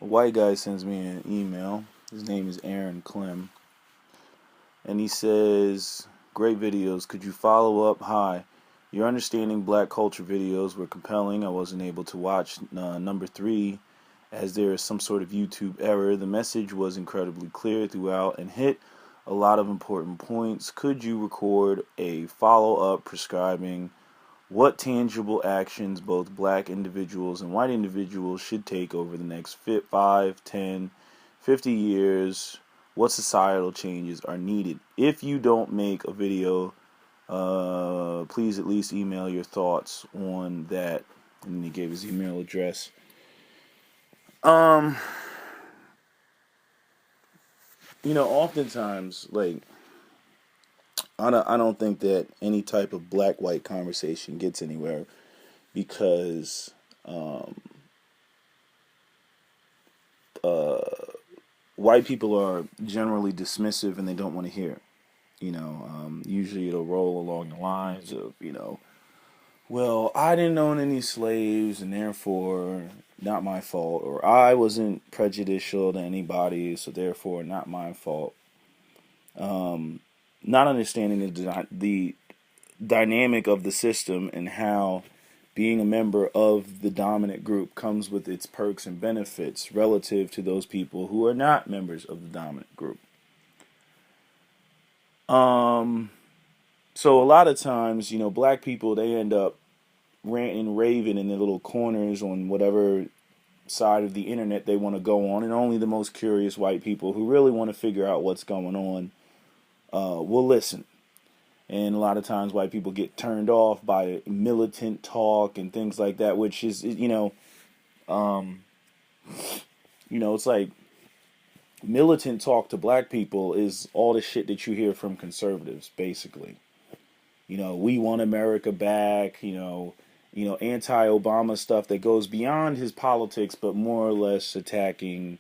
A white guy sends me an email. His name is Aaron Clem. And he says, "Great videos. Could you follow up? Hi. Your understanding black culture videos were compelling. I wasn't able to watch number 3 as there is some sort of YouTube error. The message was incredibly clear throughout and hit a lot of important points. Could you record a follow-up prescribing what tangible actions both black individuals and white individuals should take over the next 5, 10, 50 years? What societal changes are needed? If you don't make a video, please at least email your thoughts on that." And he gave his email address. Um, Oftentimes, like, I don't think that any type of black-white conversation gets anywhere because uh, white people are generally dismissive and they don't want to hear it. Usually it'll roll along the lines of, well, I didn't own any slaves and therefore not my fault, or I wasn't prejudicial to anybody, so therefore not my fault. Not understanding the dynamic of the system and how being a member of the dominant group comes with its perks and benefits relative to those people who are not members of the dominant group. So a lot of times, black people, they end up ranting and raving in their little corners on whatever side of the internet they want to go on, and only the most curious white people who really want to figure out what's going on will listen. And a lot of times white people get turned off by militant talk and things like that, which is, it's like militant talk to black people is all the shit that you hear from conservatives, basically. We want America back, anti-Obama stuff that goes beyond his politics, but more or less attacking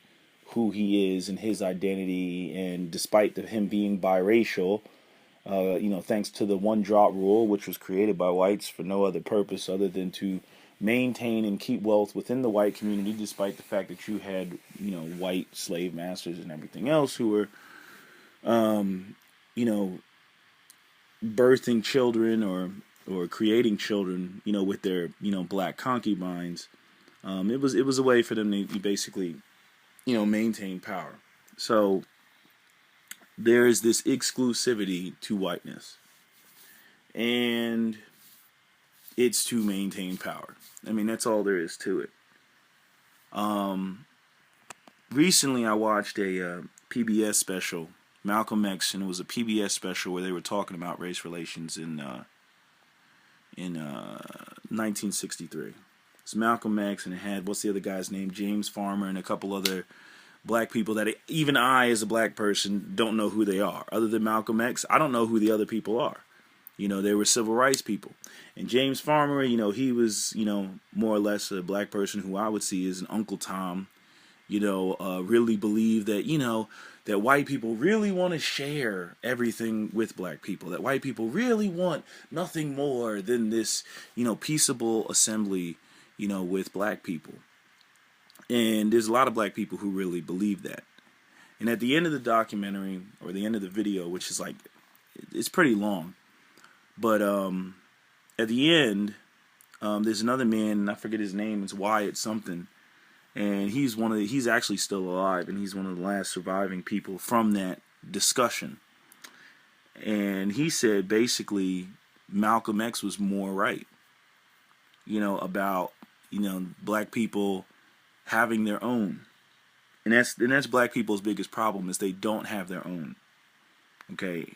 who he is and his identity. And despite him being biracial, thanks to the one drop rule, which was created by whites for no other purpose other than to maintain and keep wealth within the white community, despite the fact that you had, white slave masters and everything else who were, birthing children or creating children, with their, black concubines. It was a way for them to basically, maintain power. So there is this exclusivity to whiteness, and it's to maintain power. I mean, that's all there is to it. Recently, I watched a PBS special, Malcolm X, and it was a PBS special where they were talking about race relations in 1963. It's Malcolm X, and it had, what's the other guy's name? James Farmer and a couple other black people that even I, as a black person, don't know who they are. Other than Malcolm X, I don't know who the other people are. They were civil rights people. And James Farmer, he was, more or less a black person who I would see as an Uncle Tom, really believed that, that white people really want to share everything with black people. That white people really want nothing more than this, peaceable assembly, with black people. And there's a lot of black people who really believe that. And at the end of the documentary, or the end of the video, which is like, it's pretty long, but at the end, there's another man, and I forget his name, it's Wyatt something, and he's actually still alive, and he's one of the last surviving people from that discussion. And he said basically Malcolm X was more right, about, black people having their own. And that's black people's biggest problem, is they don't have their own. Okay,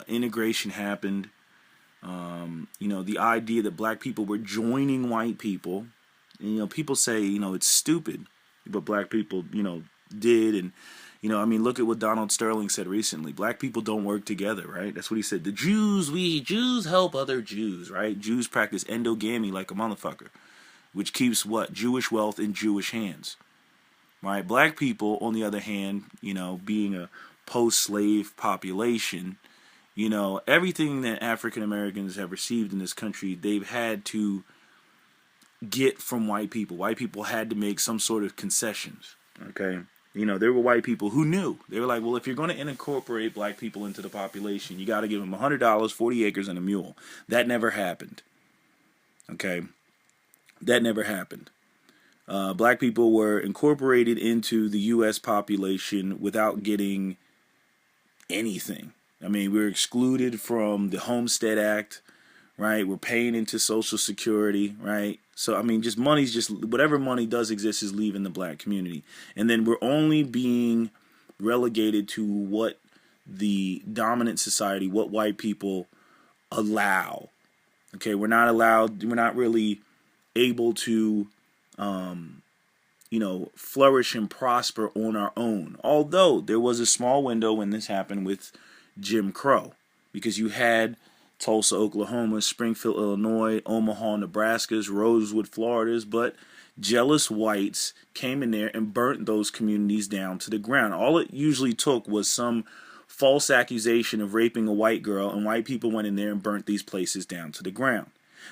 integration happened. The idea that black people were joining white people, and, people say, it's stupid, but black people, did. And, look at what Donald Sterling said recently. Black people don't work together, right? That's what he said. Jews help other Jews, right? Jews practice endogamy like a motherfucker, which keeps what? Jewish wealth in Jewish hands, right? Black people, on the other hand, being a post-slave population, everything that African Americans have received in this country, they've had to get from white people. White people had to make some sort of concessions. Okay. There were white people who knew. They were like, well, if you're going to incorporate black people into the population, you got to give them $100, 40 acres, and a mule. That never happened. Okay. That never happened. Black people were incorporated into the U.S. population without getting anything. I mean, we were excluded from the Homestead Act, right? We're paying into Social Security, right? So, I mean, whatever money does exist is leaving the black community. And then we're only being relegated to what the dominant society, what white people allow. Okay, we're not really able to, flourish and prosper on our own. Although there was a small window when this happened with Jim Crow, because you had Tulsa, Oklahoma, Springfield, Illinois, Omaha, Nebraska's, Rosewood, Florida's, but jealous whites came in there and burnt those communities down to the ground. All it usually took was some false accusation of raping a white girl, and white people went in there and burnt these places down to the ground.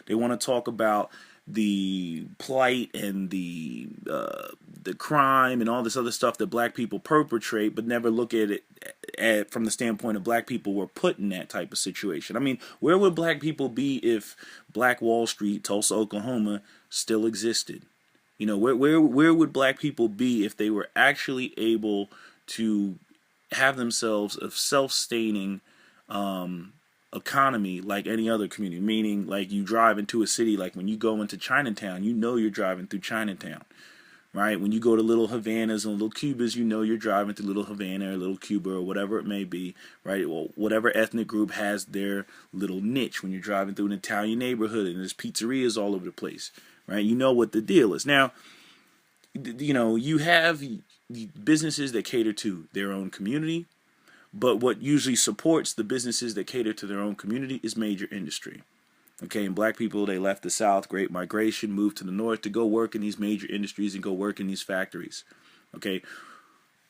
They want to talk about the plight and the crime and all this other stuff that black people perpetrate, but never look at it from the standpoint of black people were put in that type of situation. I mean, where would black people be if Black Wall Street, Tulsa, Oklahoma, still existed? Where would black people be if they were actually able to have themselves a self-sustaining economy like any other community? Meaning, like, you drive into a city, like when you go into Chinatown, you're driving through Chinatown, right? When you go to Little Havanas and Little Cubas, you're driving through Little Havana or Little Cuba or whatever it may be, right? Well, whatever ethnic group has their little niche. When you're driving through an Italian neighborhood and there's pizzerias all over the place, right? You know what the deal is. Now, you have businesses that cater to their own community, but what usually supports the businesses that cater to their own community is major industry. Okay, and black people, they left the South, Great Migration, moved to the North to go work in these major industries and go work in these factories. Okay,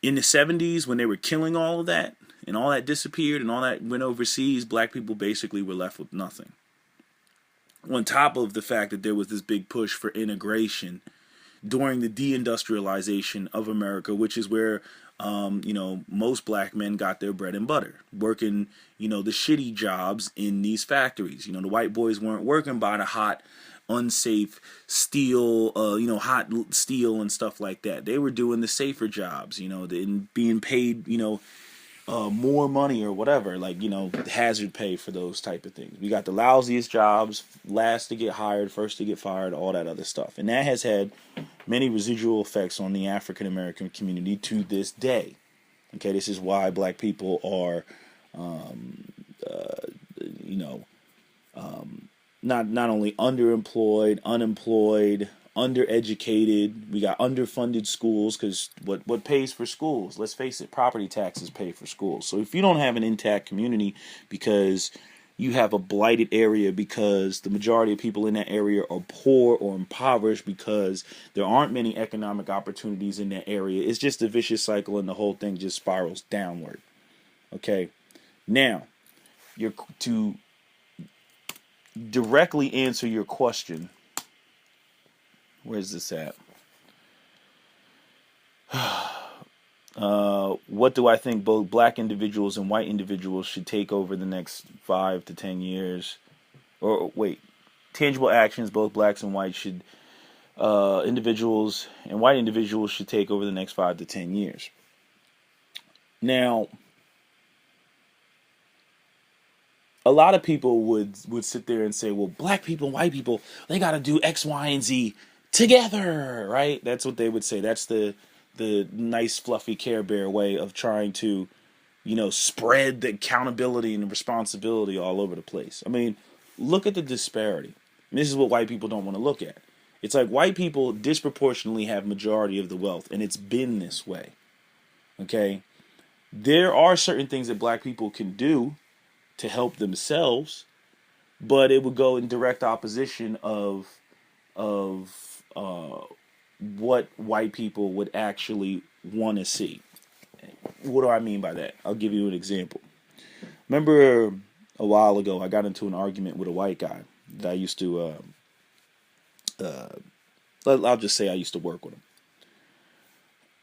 in the 70s, when they were killing all of that, and all that disappeared and all that went overseas, black people basically were left with nothing. On top of the fact that there was this big push for integration during the deindustrialization of America, which is where most black men got their bread and butter, working, the shitty jobs in these factories. The white boys weren't working by the hot, unsafe steel, hot steel and stuff like that. They were doing the safer jobs, and being paid, more money or whatever, like, hazard pay for those type of things. We got the lousiest jobs, last to get hired, first to get fired, all that other stuff. And that has had many residual effects on the African American community to this day. Okay, this is why black people are, not only underemployed, unemployed, undereducated. We got underfunded schools, because what pays for schools? Let's face it, property taxes pay for schools. So if you don't have an intact community because you have a blighted area, because the majority of people in that area are poor or impoverished, because there aren't many economic opportunities in that area, it's just a vicious cycle, and the whole thing just spirals downward. Okay, now, to directly answer your question, where's this at? What do I think both black individuals and white individuals should take over the next 5 to 10 years? Or wait, tangible actions both blacks and whites should, individuals and white individuals should take over the next 5 to 10 years. Now, a lot of people would sit there and say, well, black people and white people, they got to do X, Y, and Z together, right? That's what they would say. That's the nice, fluffy Care Bear way of trying to, spread the accountability and the responsibility all over the place. I mean, look at the disparity. And this is what white people don't want to look at. It's like white people disproportionately have majority of the wealth, and it's been this way. Okay? There are certain things that black people can do to help themselves, but it would go in direct opposition of what white people would actually want to see. What do I mean by that? I'll give you an example. Remember a while ago, I got into an argument with a white guy that I used to, I'll just say I used to work with him.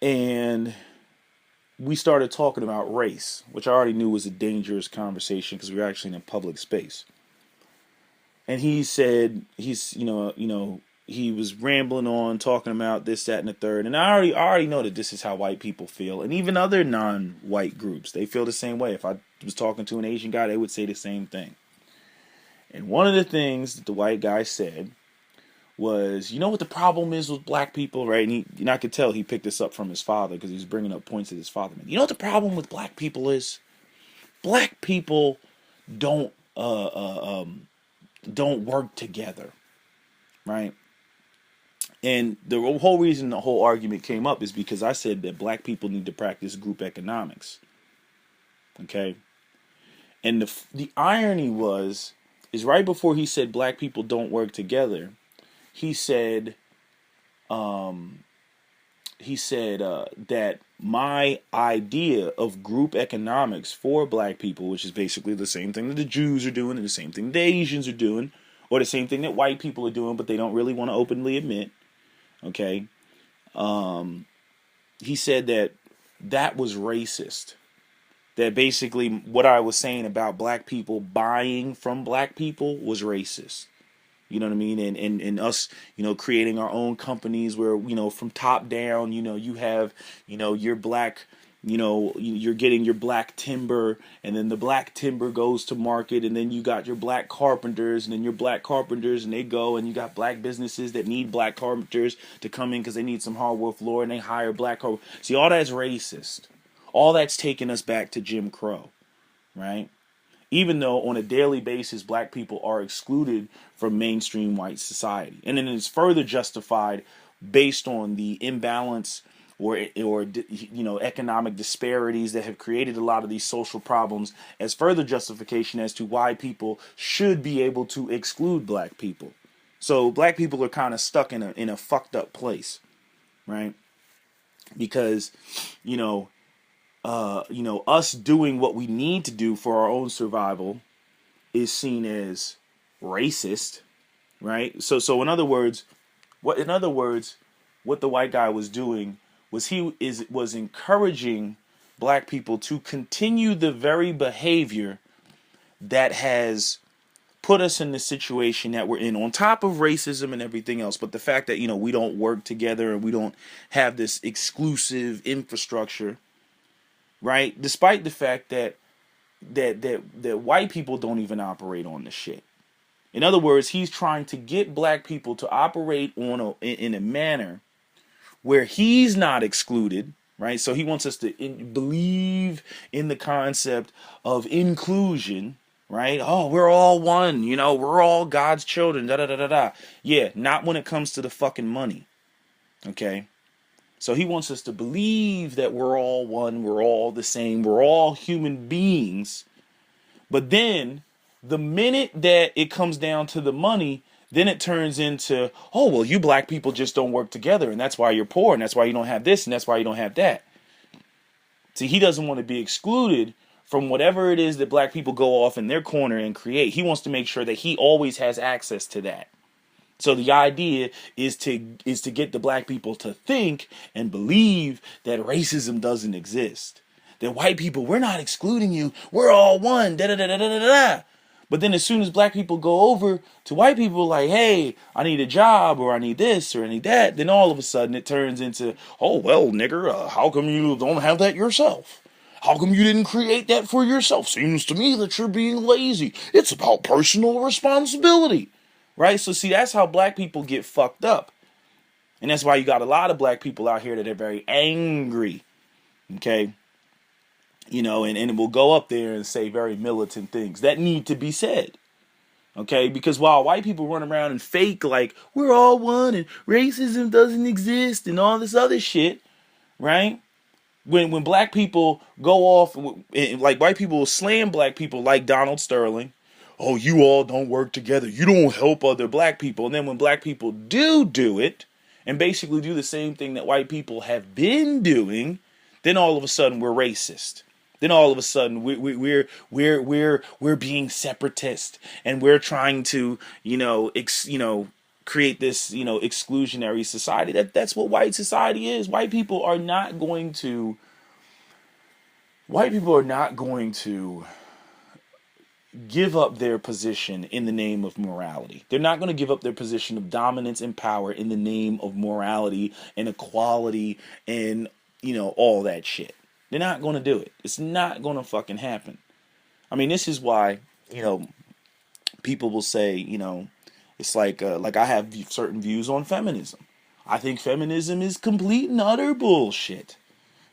And we started talking about race, which I already knew was a dangerous conversation because we were actually in a public space. And he said he was rambling on talking about this, that, and the third. And I already know that this is how white people feel, and even other non-white groups, they feel the same way. If I was talking to an Asian guy, they would say the same thing. And one of the things that the white guy said was, you know what the problem is with black people, right? And I could tell he picked this up from his father because he was bringing up points that his father made. You know what the problem with black people is? Black people don't work together, right? And the whole reason the whole argument came up is because I said that black people need to practice group economics, okay? And the irony is right before he said black people don't work together, he said that my idea of group economics for black people, which is basically the same thing that the Jews are doing and the same thing the Asians are doing, or the same thing that white people are doing, but they don't really want to openly admit, okay? He said that was racist. That basically what I was saying about black people buying from black people was racist. You know what I mean? And us, creating our own companies where, from top down, you have, your black, you're getting your black timber, and then the black timber goes to market, and then you got your black carpenters, and then your black carpenters, and they go, and you got black businesses that need black carpenters to come in because they need some hardwood floor, and they hire black carpenters. See, all that's racist. All that's taking us back to Jim Crow, right? Even though on a daily basis, black people are excluded from mainstream white society. And then it's further justified based on the imbalance or economic disparities that have created a lot of these social problems as further justification as to why people should be able to exclude black people. So black people are kind of stuck in a fucked up place, right? Because, us doing what we need to do for our own survival is seen as racist, right? So in other words, what the white guy was doing was was encouraging black people to continue the very behavior that has put us in the situation that we're in, on top of racism and everything else. But the fact that, we don't work together and we don't have this exclusive infrastructure, right? Despite the fact that white people don't even operate on the shit. In other words, he's trying to get black people to operate in a manner where he's not excluded, right? So he wants us to believe in the concept of inclusion, right? Oh, we're all one, we're all God's children, da da da da da. Yeah, not when it comes to the fucking money, okay? So he wants us to believe that we're all one, we're all the same, we're all human beings. But then the minute that it comes down to the money, then it turns into, oh, well, you black people just don't work together, and that's why you're poor, and that's why you don't have this, and that's why you don't have that. See, he doesn't want to be excluded from whatever it is that black people go off in their corner and create. He wants to make sure that he always has access to that. So the idea is to get the black people to think and believe that racism doesn't exist. That white people, we're not excluding you. We're all one. Da da da da da da. But then as soon as black people go over to white people like, hey, I need a job, or I need this, or I need that, then all of a sudden it turns into, oh, well, nigger, how come you don't have that yourself? How come you didn't create that for yourself? Seems to me that you're being lazy. It's about personal responsibility. Right? So see, that's how black people get fucked up. And that's why you got a lot of black people out here that are very angry. Okay? And will go up there and say very militant things that need to be said. Okay? Because while white people run around and fake like we're all one and racism doesn't exist and all this other shit, right? When black people go off, like white people will slam black people like Donald Sterling. Oh, you all don't work together. You don't help other black people. And then when black people do it and basically do the same thing that white people have been doing, then all of a sudden we're racist. Then all of a sudden we're being separatist, and we're trying to, create this, exclusionary society. That's what white society is. White people are not going to give up their position in the name of morality. They're not going to give up their position of dominance and power in the name of morality and equality and, all that shit. They're not going to do it. It's not going to fucking happen. I mean, this is why, people will say, it's like I have certain views on feminism. I think feminism is complete and utter bullshit.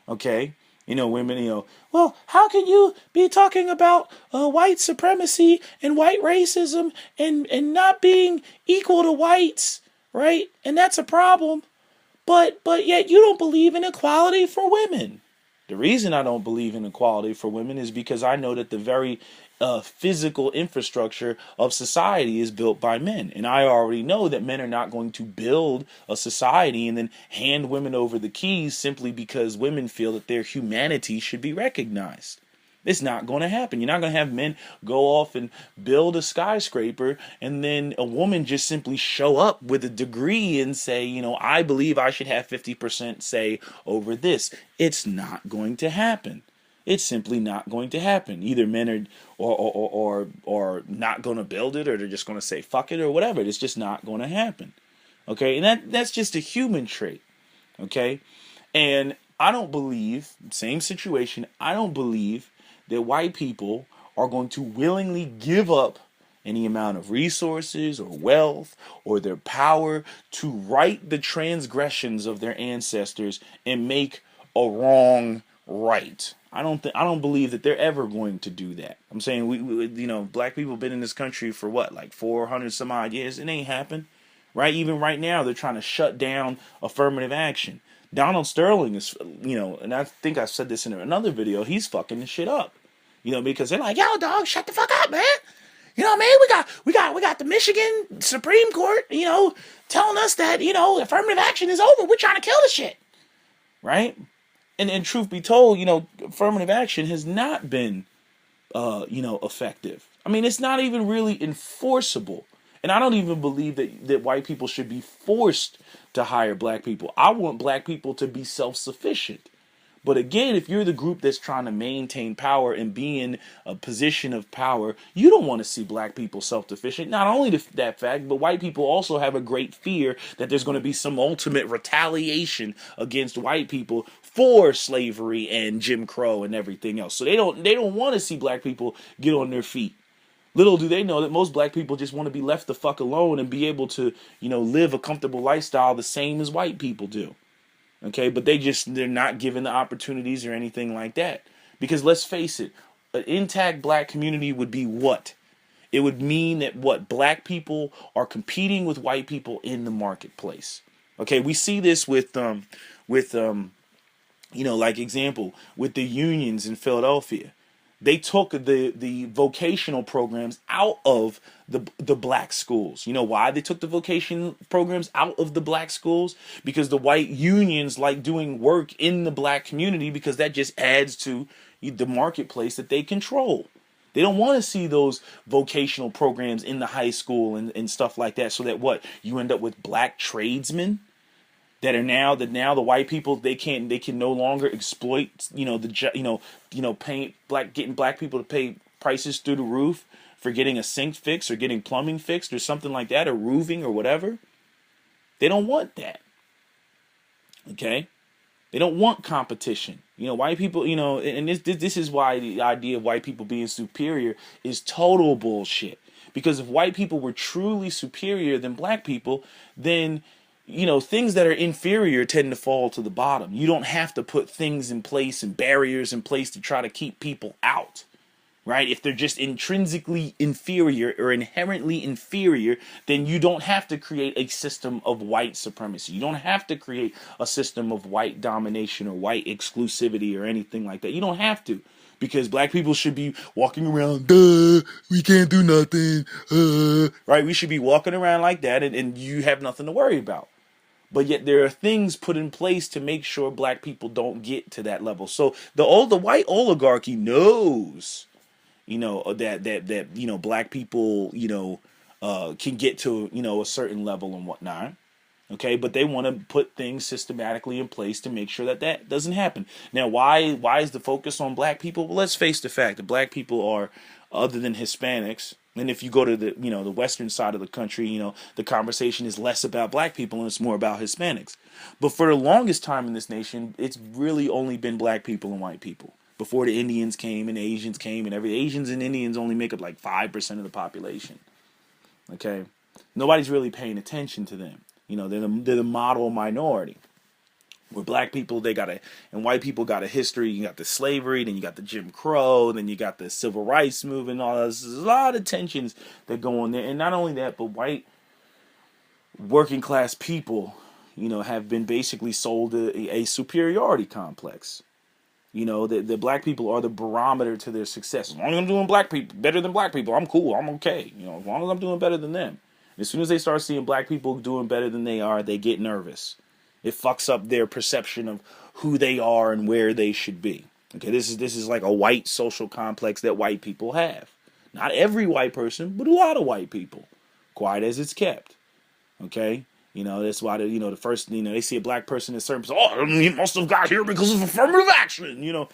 Okay? Women, well, how can you be talking about white supremacy and white racism and not being equal to whites, right? And that's a problem. But yet you don't believe in equality for women. The reason I don't believe in equality for women is because I know that the very physical infrastructure of society is built by men. And I already know that men are not going to build a society and then hand women over the keys simply because women feel that their humanity should be recognized. It's not going to happen. You're not going to have men go off and build a skyscraper and then a woman just simply show up with a degree and say, I believe I should have 50% say over this. It's not going to happen. It's simply not going to happen. Either men are or not going to build it, or they're just going to say fuck it or whatever. It's just not going to happen. Okay, and that's just a human trait. Okay, and I don't believe, same situation, I don't believe that white people are going to willingly give up any amount of resources or wealth or their power to right the transgressions of their ancestors and make a wrong right. I don't believe that they're ever going to do that. I'm saying we black people have been in this country for what, like 400 some odd years. It ain't happened, right? Even right now, they're trying to shut down affirmative action. Donald Sterling is, and I think I said this in another video. He's fucking this shit up, because they're like, yo, dog, shut the fuck up, man. You know what I mean? We got the Michigan Supreme Court, telling us that, affirmative action is over. We're trying to kill the shit, right? And truth be told, affirmative action has not been, effective. I mean, it's not even really enforceable. And I don't even believe that white people should be forced to hire black people. I want black people to be self-sufficient. But again, if you're the group that's trying to maintain power and be in a position of power, you don't want to see black people self-sufficient. Not only that fact, but white people also have a great fear that there's going to be some ultimate retaliation against white people for slavery and Jim Crow and everything else. So they don't want to see black people get on their feet. Little do they know that most black people just want to be left the fuck alone and be able to, live a comfortable lifestyle the same as white people do. Okay, but they're not given the opportunities or anything like that. Because let's face it, an intact black community would be what? It would mean that black people are competing with white people in the marketplace. Okay, we see this with example, with the unions in Philadelphia. They took the vocational programs out of the black schools. You know why they took the vocation programs out of the black schools? Because the white unions like doing work in the black community because that just adds to the marketplace that they control. They don't want to see those vocational programs in the high school and stuff like that, so that you end up with black tradesmen that now the white people they can no longer exploit getting black people to pay prices through the roof for getting a sink fixed or getting plumbing fixed or something like that, or roofing or whatever. They don't want that. Okay? They don't want competition. White people, and this is why the idea of white people being superior is total bullshit. Because if white people were truly superior than black people, then things that are inferior tend to fall to the bottom. You don't have to put things in place and barriers in place to try to keep people out, right? If they're just intrinsically inferior or inherently inferior, then you don't have to create a system of white supremacy. You don't have to create a system of white domination or white exclusivity or anything like that. You don't have to. Because black people should be walking around, we can't do nothing, right? We should be walking around like that and you have nothing to worry about. But yet there are things put in place to make sure black people don't get to that level. So the white oligarchy knows, that black people, can get to, a certain level and whatnot. Okay, but they want to put things systematically in place to make sure that that doesn't happen. Now, why is the focus on black people? Well, let's face the fact that black people are, other than Hispanics, and if you go to the the western side of the country, the conversation is less about black people and it's more about Hispanics. But for the longest time in this nation, it's really only been black people and white people. Before the Indians came and Asians came and Asians and Indians only make up like 5% of the population. Okay, nobody's really paying attention to them. They're the model minority. Where black people, and white people got a history. You got the slavery, then you got the Jim Crow, then you got the civil rights movement, all this. There's a lot of tensions that go on there. And not only that, but white working class people, have been basically sold a superiority complex. The black people are the barometer to their success. As long as I'm doing black people better than black people, I'm cool, I'm okay. As long as I'm doing better than them. As soon as they start seeing black people doing better than they are, they get nervous. It fucks up their perception of who they are and where they should be. Okay, this is like a white social complex that white people have. Not every white person, but a lot of white people. Quiet as it's kept. Okay? That's why the first, they see a black person in a certain place, oh, he must have got here because of affirmative action,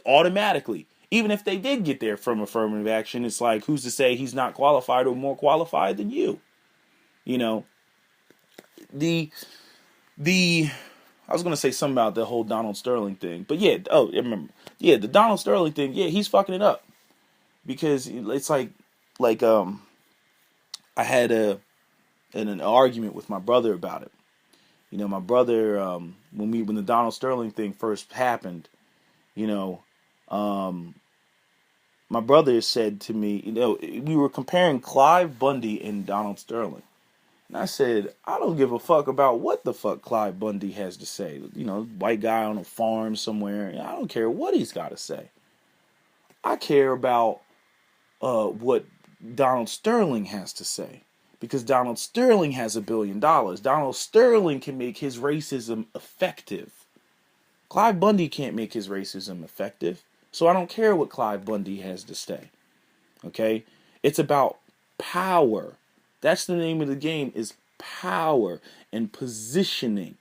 automatically. Even if they did get there from affirmative action, it's like, who's to say he's not qualified or more qualified than you? I was gonna say something about the whole Donald Sterling thing, but yeah, I remember. Yeah, the Donald Sterling thing, yeah, he's fucking it up. Because it's like I had an argument with my brother about it. My brother, when the Donald Sterling thing first happened, my brother said to me, we were comparing Clive Bundy and Donald Sterling. And I said, I don't give a fuck about what the fuck Clive Bundy has to say. White guy on a farm somewhere. I don't care what he's got to say. I care about what Donald Sterling has to say. Because Donald Sterling has $1 billion. Donald Sterling can make his racism effective. Clive Bundy can't make his racism effective. So I don't care what Clive Bundy has to say. Okay? It's about power. That's the name of the game, is power and positioning.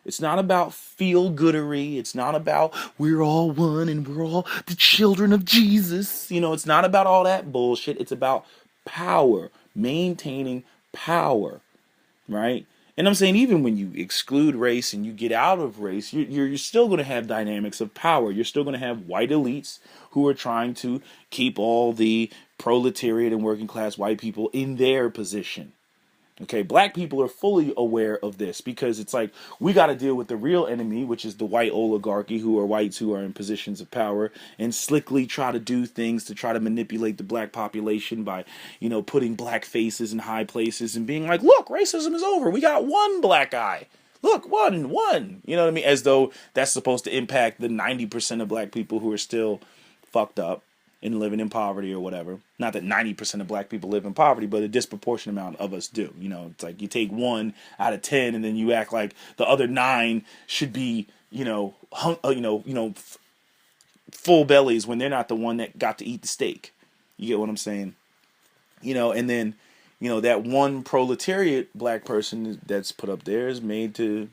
It's not about feel-goodery. It's not about we're all one and we're all the children of Jesus. It's not about all that bullshit. It's about power, maintaining power, right? And I'm saying even when you exclude race and you get out of race, you're still going to have dynamics of power. You're still going to have white elites who are trying to keep all the proletariat and working class white people in their position. Okay, black people are fully aware of this because it's like we got to deal with the real enemy, which is the white oligarchy, who are whites who are in positions of power and slickly try to do things to try to manipulate the black population by, putting black faces in high places and being like, look, racism is over. We got one black guy. Look, one. You know what I mean? As though that's supposed to impact the 90% of black people who are still fucked up and living in poverty or whatever. Not that 90% of black people live in poverty, but a disproportionate amount of us do. It's like you take 1 out of 10 and then you act like the other 9 should be, full bellies when they're not the one that got to eat the steak. You get what I'm saying? And then, that one proletariat black person that's put up there is made to,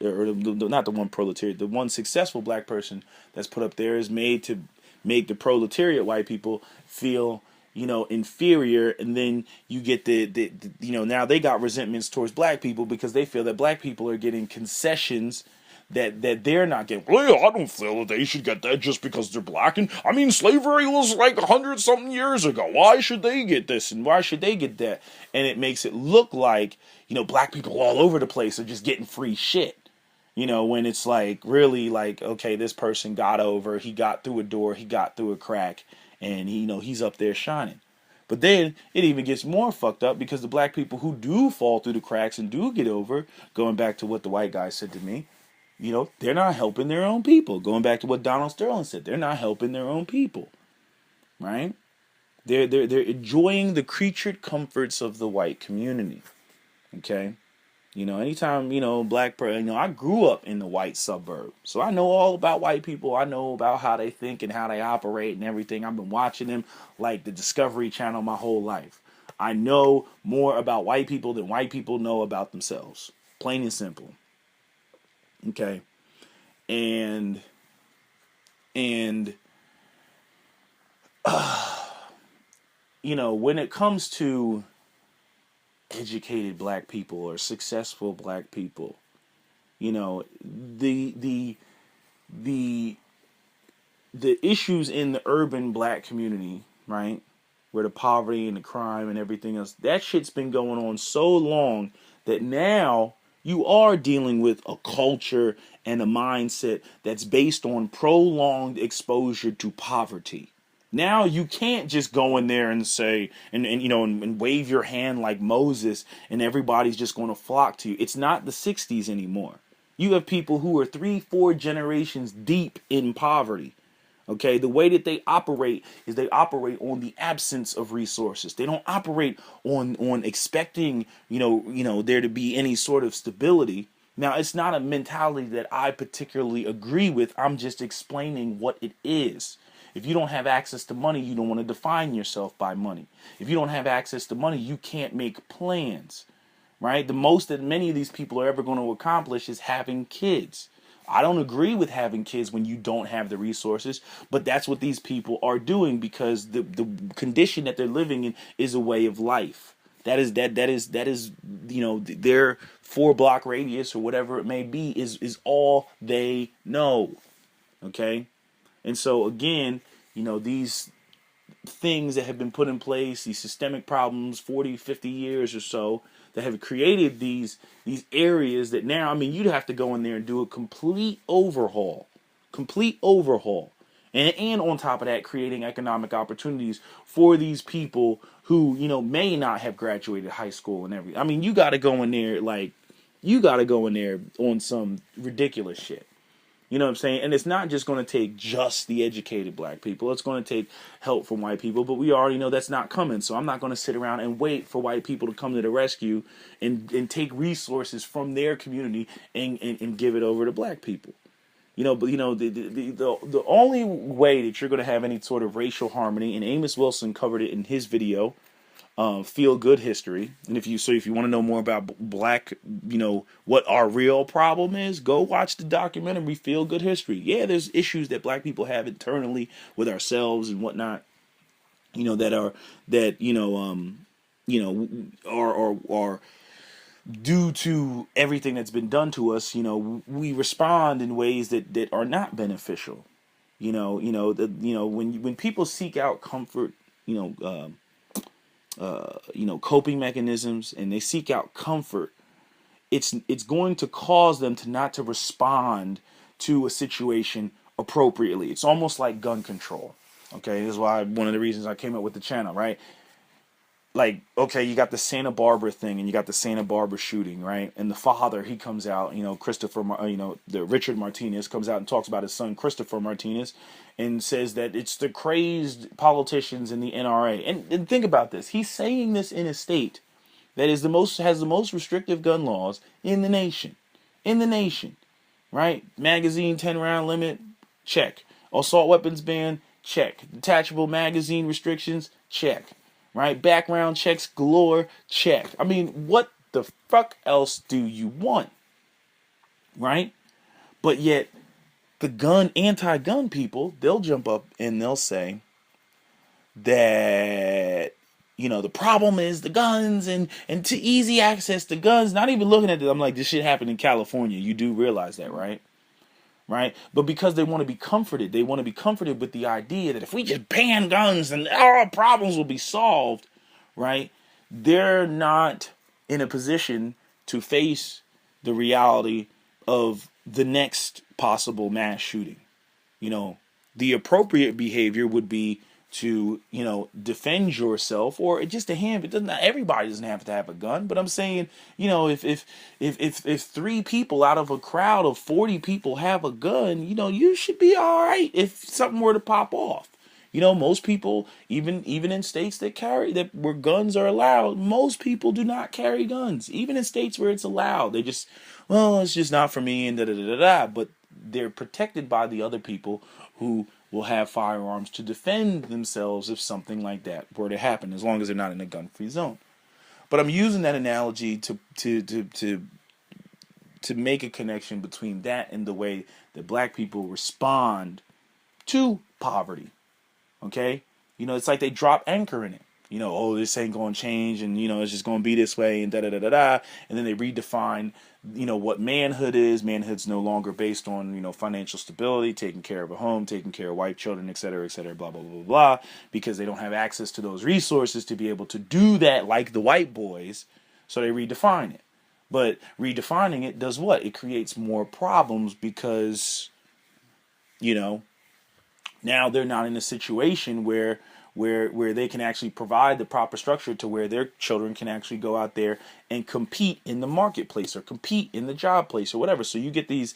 or not the one proletariat, the one successful black person that's put up there is made to make the proletariat white people feel, inferior, and then you get the now they got resentments towards black people because they feel that black people are getting concessions that they're not getting. Well, yeah, I don't feel that they should get that just because they're black. And I mean, slavery was like 100-something years ago. Why should they get this and why should they get that? And it makes it look like, black people all over the place are just getting free shit. When it's like really like, okay, this person got over, he got through a door, he got through a crack, and he's up there shining. But then it even gets more fucked up because the black people who do fall through the cracks and do get over, going back to what the white guy said to me, they're not helping their own people. Going back to what Donald Sterling said, they're not helping their own people, right? They're enjoying the creatured comforts of the white community, okay? Anytime, black person, I grew up in the white suburb. So I know all about white people. I know about how they think and how they operate and everything. I've been watching them like the Discovery Channel my whole life. I know more about white people than white people know about themselves. Plain and simple. Okay. And when it comes to educated black people or successful black people, the issues in the urban black community, right? Where the poverty and the crime and everything else, that shit's been going on so long that now you are dealing with a culture and a mindset that's based on prolonged exposure to poverty. Now you can't just go in there and say and wave your hand like Moses and everybody's just going to flock to you. It's not the 60s anymore. You have people who are 3-4 generations deep in poverty. Okay, the way that they operate is they operate on the absence of resources. They don't operate on expecting, there to be any sort of stability. Now, it's not a mentality that I particularly agree with. I'm just explaining what it is. If you don't have access to money, you don't want to define yourself by money. If you don't have access to money, you can't make plans, right? The most that many of these people are ever going to accomplish is having kids. I don't agree with having kids when you don't have the resources, but that's what these people are doing because the condition that they're living in is a way of life. That is their 4-block radius or whatever it may be is all they know. Okay? And so again, these things that have been put in place, these systemic problems, 40, 50 years or so, that have created these areas that now, you'd have to go in there and do a complete overhaul. And on top of that, creating economic opportunities for these people who, may not have graduated high school and everything. You got to go in there on some ridiculous shit. You know what I'm saying? And it's not just going to take just the educated black people. It's going to take help from white people. But we already know that's not coming. So I'm not going to sit around and wait for white people to come to the rescue and take resources from their community and give it over to black people. But the only way that you're going to have any sort of racial harmony, and Amos Wilson covered it in his video, Feel Good History. And if you want to know more about black, what our real problem is, go watch the documentary Feel Good History. Yeah, there's issues that black people have internally with ourselves and whatnot, are due to everything that's been done to us. We respond in ways that are not beneficial. When people seek out comfort, coping mechanisms, and they seek out comfort, it's going to cause them to not to respond to a situation appropriately. It's almost like gun control. Okay, this is why one of the reasons I came up with the channel, right? Like, okay, you got the Santa Barbara thing, and you got the Santa Barbara shooting, right? And the father, he comes out, the Richard Martinez comes out and talks about his son Christopher Martinez, and says that it's the crazed politicians in the NRA. And think about this: he's saying this in a state that has the most restrictive gun laws in the nation, right? Magazine 10-round limit, check. Assault weapons ban, check. Detachable magazine restrictions, check. Right? Background checks galore, check. What the fuck else do you want? Right? But yet, the anti-gun people, they'll jump up and they'll say that, the problem is the guns and to easy access to guns. Not even looking at it, I'm like, this shit happened in California. You do realize that, right? Right? But because they want to be comforted, with the idea that if we just ban guns and all problems will be solved, right? They're not in a position to face the reality of the next possible mass shooting. The appropriate behavior would be to, defend yourself, or just everybody doesn't have to have a gun, but I'm saying, if 3 people out of a crowd of 40 people have a gun, you should be all right if something were to pop off. Most people, even in states where guns are allowed, most people do not carry guns. Even in states where it's allowed, they just, it's just not for me, and da da da da. But they're protected by the other people who will have firearms to defend themselves if something like that were to happen, as long as they're not in a gun-free zone. But I'm using that analogy to make a connection between that and the way that black people respond to poverty. Okay? It's like they drop anchor in it. Oh, this ain't going to change, and, it's just going to be this way, and da-da-da-da-da. And then they redefine, what manhood is. Manhood's no longer based on, financial stability, taking care of a home, taking care of wife, children, et cetera, blah, blah, blah, blah, because they don't have access to those resources to be able to do that like the white boys, so they redefine it. But redefining it does what? It creates more problems because, now they're not in a situation where they can actually provide the proper structure to where their children can actually go out there and compete in the marketplace or compete in the job place or whatever. So you get this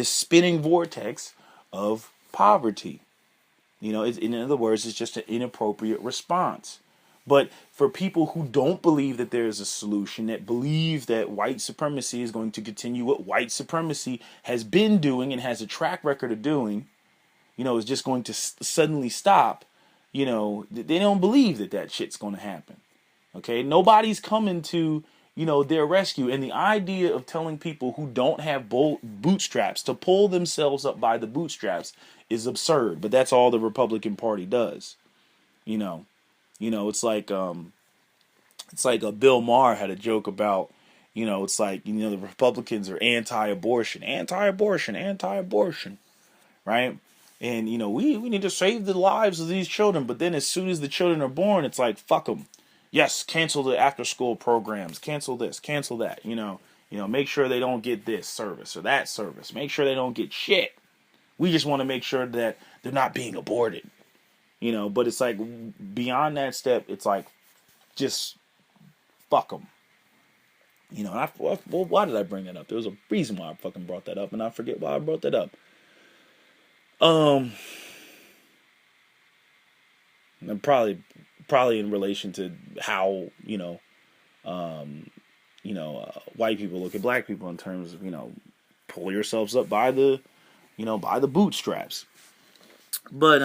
spinning vortex of poverty. In other words, it's just an inappropriate response. But for people who don't believe that there is a solution, that believe that white supremacy is going to continue what white supremacy has been doing and has a track record of doing, is just going to suddenly stop, they don't believe that shit's going to happen. Okay? Nobody's coming to, their rescue. And the idea of telling people who don't have bootstraps to pull themselves up by the bootstraps is absurd. But that's all the Republican Party does. It's like Bill Maher had a joke about, it's like, the Republicans are anti-abortion, right? And, we need to save the lives of these children. But then as soon as the children are born, it's like, fuck them. Yes, cancel the after-school programs. Cancel this, cancel that. Make sure they don't get this service or that service. Make sure they don't get shit. We just want to make sure that they're not being aborted. But it's like, beyond that step, it's like, just fuck them. Why did I bring that up? There was a reason why I fucking brought that up, and I forget why I brought that up. And probably in relation to how, white people look at black people in terms of, pull yourselves up by the bootstraps. But,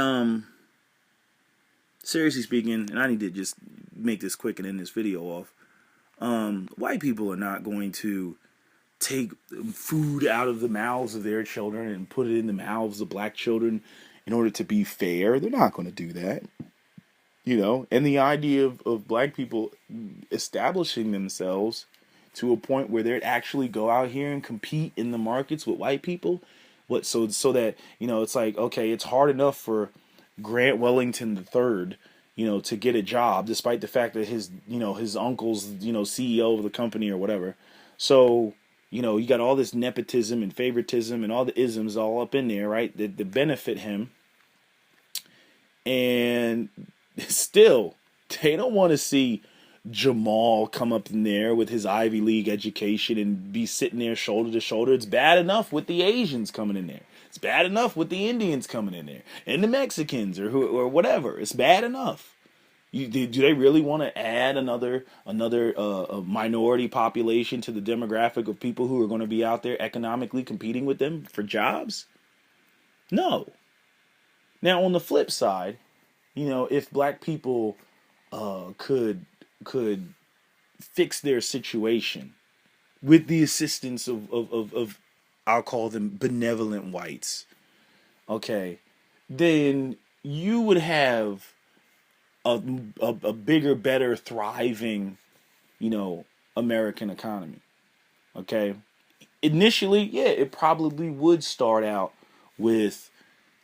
seriously speaking, and I need to just make this quick and end this video off, white people are not going to take food out of the mouths of their children and put it in the mouths of black children in order to be fair. They're not going to do that. And the idea of black people establishing themselves to a point where they'd actually go out here and compete in the markets with white people, so that, it's like, okay, it's hard enough for Grant Wellington III, to get a job, despite the fact that his uncle's, CEO of the company or whatever. So, you got all this nepotism and favoritism and all the isms all up in there, right? That benefit him. And still, they don't want to see Jamal come up in there with his Ivy League education and be sitting there shoulder to shoulder. It's bad enough with the Asians coming in there. It's bad enough with the Indians coming in there and the Mexicans or whatever. It's bad enough. Do they really want to add another minority population to the demographic of people who are going to be out there economically competing with them for jobs? No. Now, on the flip side, if black people could fix their situation with the assistance of I'll call them benevolent whites, okay, then you would have a bigger, better, thriving, American economy. Okay? Initially, yeah, it probably would start out with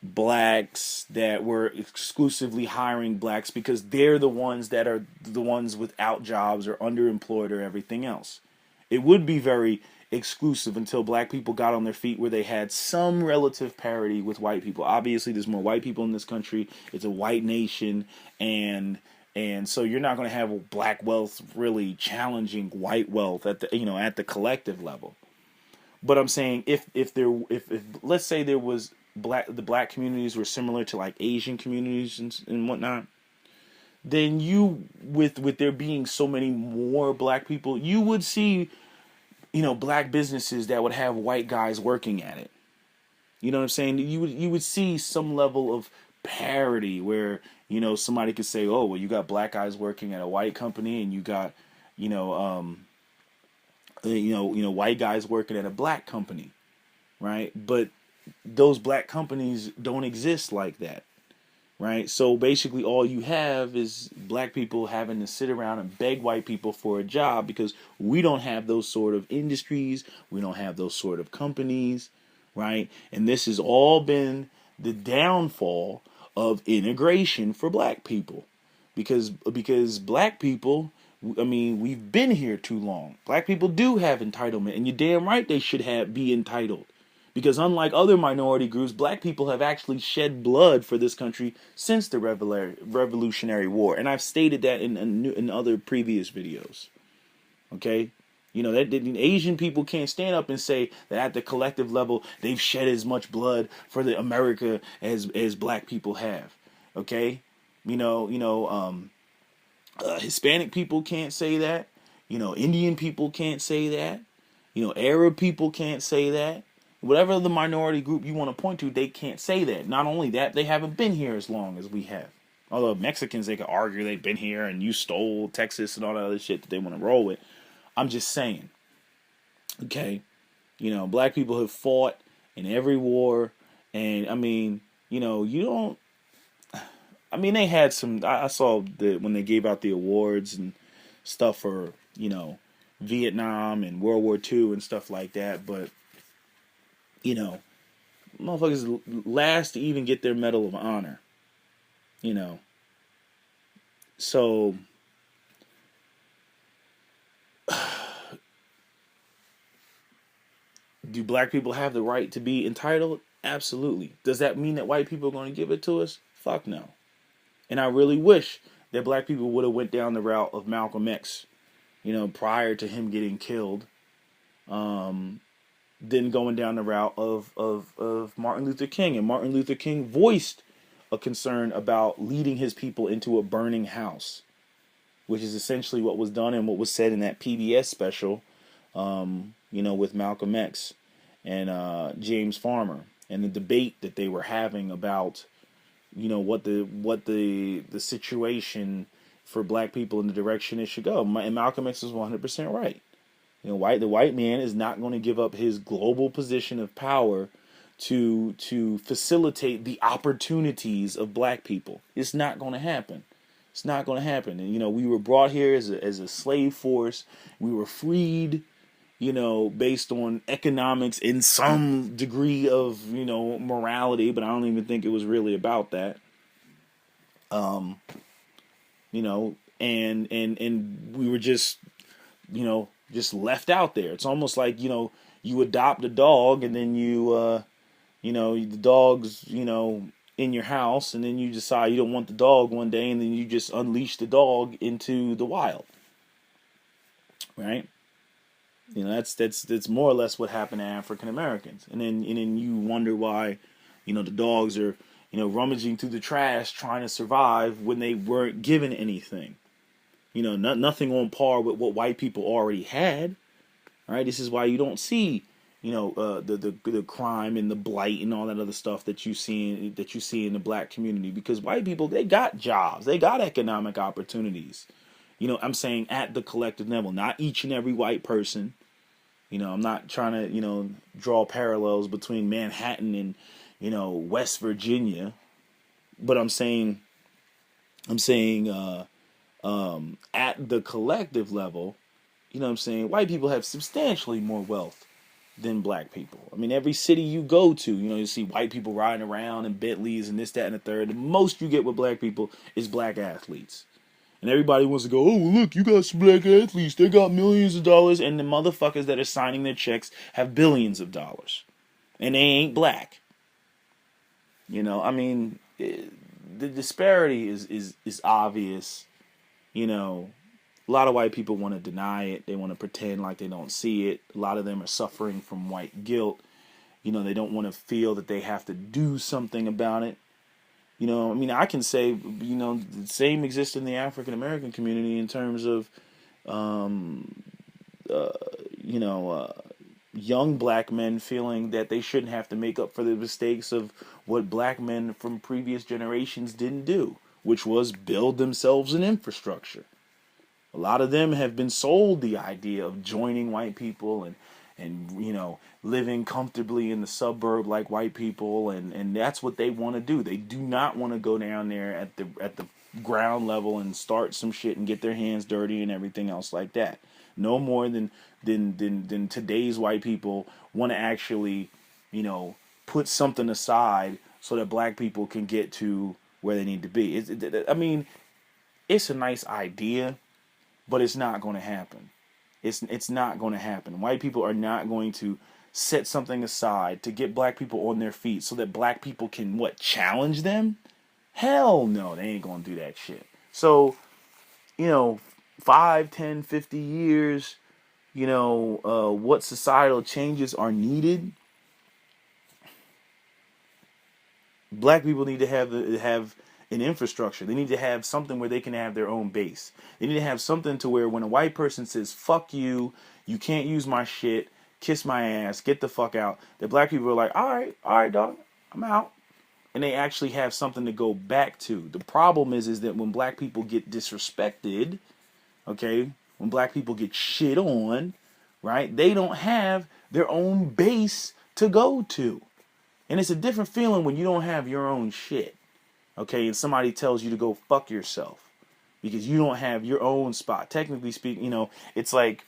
blacks that were exclusively hiring blacks because they're the ones that are the ones without jobs or underemployed or everything else. It would be very exclusive until black people got on their feet where they had some relative parity with white people. Obviously, there's more white people in this country. It's a white nation, and so you're not going to have black wealth really challenging white wealth at the collective level. But I'm saying if let's say there was the black communities were similar to like Asian communities and whatnot, then you with there being so many more black people, you would see black businesses that would have white guys working at it. You know what I'm saying? You would see some level of parity where, somebody could say, oh, well, you got black guys working at a white company, and you got, you know, white guys working at a black company, right? But those black companies don't exist like that, right? So basically, all you have is black people having to sit around and beg white people for a job because we don't have those sort of industries, we don't have those sort of companies, right? And this has all been the downfall of integration for black people, because black people, I mean, we've been here too long. Black people do have entitlement, and you're damn right they should be entitled. Because unlike other minority groups, black people have actually shed blood for this country since the Revolutionary War. And I've stated that in other previous videos. Okay? That Asian people can't stand up and say that at the collective level they've shed as much blood for the America as black people have. Okay? Hispanic people can't say that. Indian people can't say that. Arab people can't say that. Whatever the minority group you want to point to, they can't say that. Not only that, they haven't been here as long as we have. Although Mexicans, they could argue they've been here and you stole Texas and all that other shit that they want to roll with. I'm just saying. Okay? Black people have fought in every war. And, I mean, you don't... I mean, they had some... I saw that when they gave out the awards and stuff for, Vietnam and World War II and stuff like that, but... motherfuckers last to even get their Medal of Honor. So, do black people have the right to be entitled? Absolutely. Does that mean that white people are going to give it to us? Fuck no. And I really wish that black people would have went down the route of Malcolm X, prior to him getting killed. Then going down the route of Martin Luther King. And Martin Luther King voiced a concern about leading his people into a burning house, which is essentially what was done and what was said in that PBS special, with Malcolm X and James Farmer, and the debate that they were having about, what the situation for black people in the direction it should go. And Malcolm X was 100% right. The white man is not going to give up his global position of power to facilitate the opportunities of black people. It's not going to happen. It's not going to happen. And we were brought here as a slave force. We were freed, based on economics in some degree of morality, but I don't even think it was really about that. And we were just left out there. It's almost like, you adopt a dog and then the dog's, in your house, and then you decide you don't want the dog one day, and then you just unleash the dog into the wild. Right? That's more or less what happened to African Americans. And then you wonder why, the dogs are, rummaging through the trash trying to survive when they weren't given anything. Nothing on par with what white people already had. All right, this is why you don't see, the crime and the blight and all that other stuff that you see in the black community, because white people, they got jobs, they got economic opportunities. I'm saying at the collective level, not each and every white person. I'm not trying to draw parallels between Manhattan and West Virginia, but I'm saying at the collective level, white people have substantially more wealth than black people. I mean, every city you go to, you see white people riding around in Bentleys and this, that, and the third. The most you get with black people is black athletes. And everybody wants to go, oh, well, look, you got some black athletes. They got millions of dollars. And the motherfuckers that are signing their checks have billions of dollars. And they ain't black. The disparity is obvious. A lot of white people want to deny it. They want to pretend like they don't see it. A lot of them are suffering from white guilt. They don't want to feel that they have to do something about it. I can say, the same exists in the African American community in terms of, young black men feeling that they shouldn't have to make up for the mistakes of what black men from previous generations didn't do, which was build themselves an infrastructure. A lot of them have been sold the idea of joining white people and living comfortably in the suburb like white people, and that's what they want to do. They do not want to go down there at the ground level and start some shit and get their hands dirty and everything else like that. No more than today's white people want to actually, put something aside so that black people can get to where they need to be. It's a nice idea, but it's not going to happen. It's not going to happen. White people are not going to set something aside to get black people on their feet so that black people can, challenge them? Hell no, they ain't going to do that shit. So, 5, 10, 50 years, what societal changes are needed. Black people need to have an infrastructure. They need to have something where they can have their own base. They need to have something to where when a white person says, fuck you, you can't use my shit, kiss my ass, get the fuck out, that black people are like, all right, dog, I'm out. And they actually have something to go back to. The problem is that when black people get disrespected, okay, when black people get shit on, right, they don't have their own base to go to. And it's a different feeling when you don't have your own shit. Okay, and somebody tells you to go fuck yourself because you don't have your own spot. Technically speaking, it's like,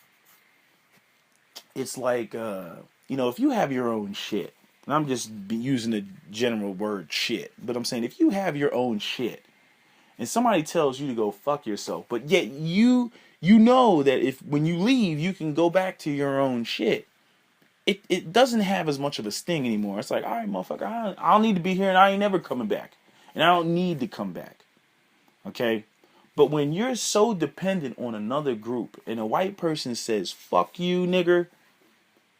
if you have your own shit, and I'm just using the general word shit, but I'm saying if you have your own shit and somebody tells you to go fuck yourself, but yet you know that if when you leave, you can go back to your own shit. It doesn't have as much of a sting anymore. It's like, all right, motherfucker, I don't need to be here and I ain't never coming back. And I don't need to come back. Okay? But when you're so dependent on another group and a white person says, fuck you, nigger,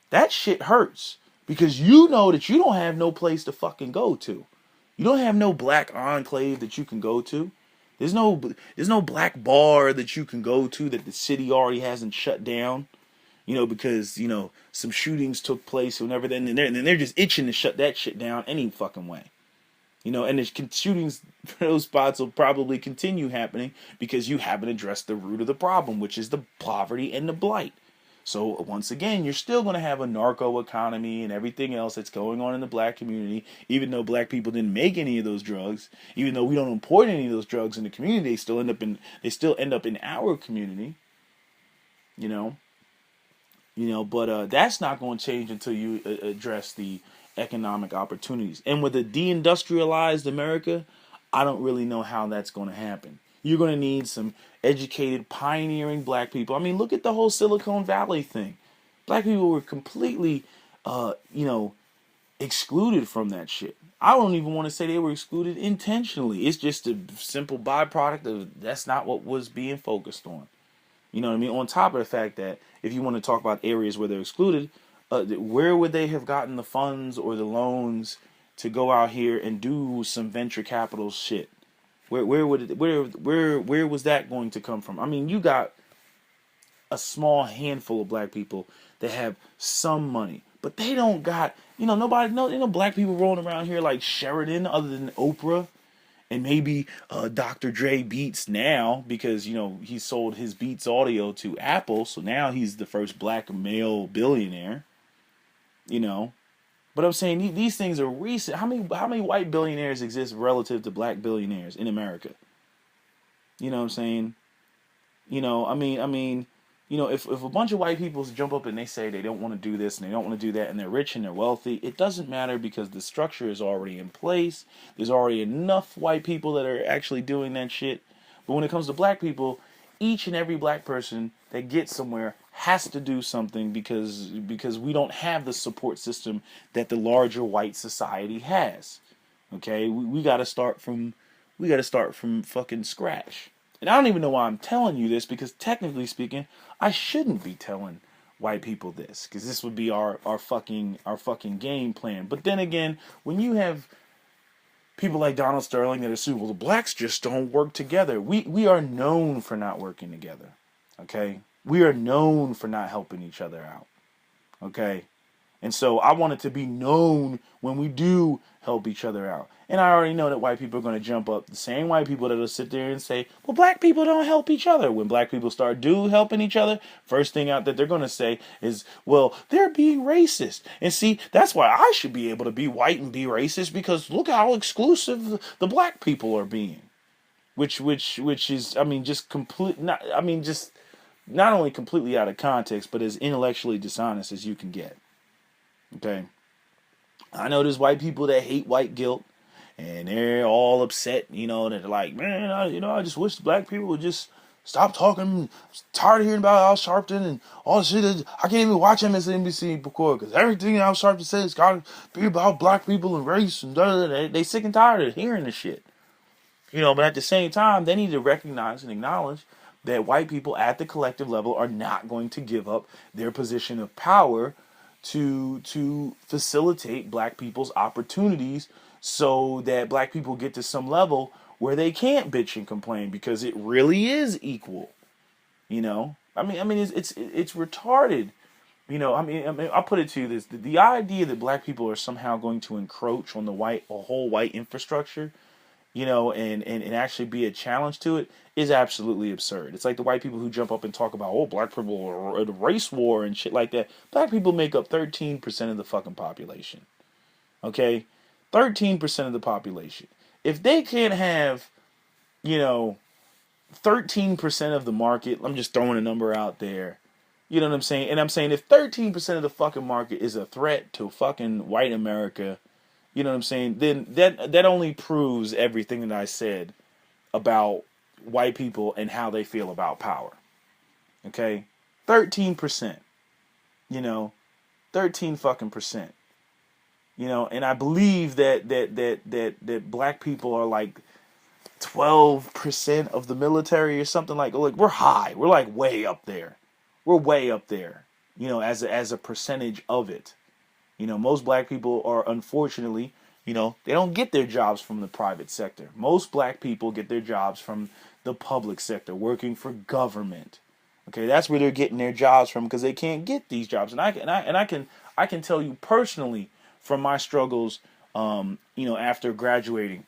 that shit hurts. Because you know that you don't have no place to fucking go to. You don't have no black enclave that you can go to. There's no black bar that you can go to that the city already hasn't shut down. Because, some shootings took place or whatever. Then they're just itching to shut that shit down any fucking way. And the shootings for those spots will probably continue happening because you haven't addressed the root of the problem, which is the poverty and the blight. So once again, you're still going to have a narco economy and everything else that's going on in the black community, even though black people didn't make any of those drugs, even though we don't import any of those drugs in the community, they still end up in our community, but that's not going to change until you address the economic opportunities. And with a deindustrialized America, I don't really know how that's going to happen. You're going to need some educated, pioneering black people. I mean, look at the whole Silicon Valley thing. Black people were completely, excluded from that shit. I don't even want to say they were excluded intentionally. It's just a simple byproduct of that's not what was being focused on. You know what I mean? On top of the fact that if you want to talk about areas where they're excluded, where would they have gotten the funds or the loans to go out here and do some venture capital shit? Where was that going to come from? I mean, you got a small handful of black people that have some money, but they don't got, nobody, black people rolling around here like Sheridan other than Oprah and maybe Dr. Dre Beats now because, he sold his Beats audio to Apple. So now he's the first black male billionaire, But I'm saying these things are recent. How many white billionaires exist relative to black billionaires in America? You know what I'm saying? If a bunch of white people jump up and they say they don't want to do this and they don't want to do that and they're rich and they're wealthy, it doesn't matter because the structure is already in place. There's already enough white people that are actually doing that shit. But when it comes to black people, each and every black person that gets somewhere has to do something because we don't have the support system that the larger white society has. Okay, we got to start from fucking scratch. And I don't even know why I'm telling you this because technically speaking, I shouldn't be telling white people this because this would be our fucking game plan. But then again, when you have people like Donald Sterling that are saying, well, the blacks just don't work together. We are known for not working together. Okay? We are known for not helping each other out. Okay? And so I want it to be known when we do help each other out. And I already know that white people are going to jump up. The same white people that will sit there and say, well, black people don't help each other. When black people start helping each other, first thing out that they're going to say is, well, they're being racist. And see, that's why I should be able to be white and be racist, because look how exclusive the black people are being. Which is, I mean, just not only completely out of context, but as intellectually dishonest as you can get. Okay? I know there's white people that hate white guilt, and they're all upset, and they're like, man, I just wish black people would just stop talking. I'm tired of hearing about Al Sharpton and all the shit. I can't even watch MSNBC because everything Al Sharpton says has got to be about black people and race and they sick and tired of hearing this shit. But at the same time, they need to recognize and acknowledge that white people at the collective level are not going to give up their position of power to facilitate black people's opportunities, so that black people get to some level where they can't bitch and complain, because it really is equal. I mean, it's retarded. I'll put it to you this: the idea that black people are somehow going to encroach on a whole white infrastructure, and actually be a challenge to it, is absolutely absurd. It's like the white people who jump up and talk about, black people are at a race war and shit like that. Black people make up 13% of the fucking population. Okay? 13% of the population. If they can't have, 13% of the market, I'm just throwing a number out there. You know what I'm saying? And I'm saying if 13% of the fucking market is a threat to fucking white America, you know what I'm saying? Then that only proves everything that I said about white people and how they feel about power. Okay? 13%. 13 fucking percent. And I believe that black people are like 12% of the military or something like. Look, we're high. We're like way up there. We're way up there. As a percentage of it. Most black people are, unfortunately, they don't get their jobs from the private sector. Most black people get their jobs from the public sector, working for government. Okay, that's where they're getting their jobs from, because they can't get these jobs. And I can tell you personally from my struggles, after graduating,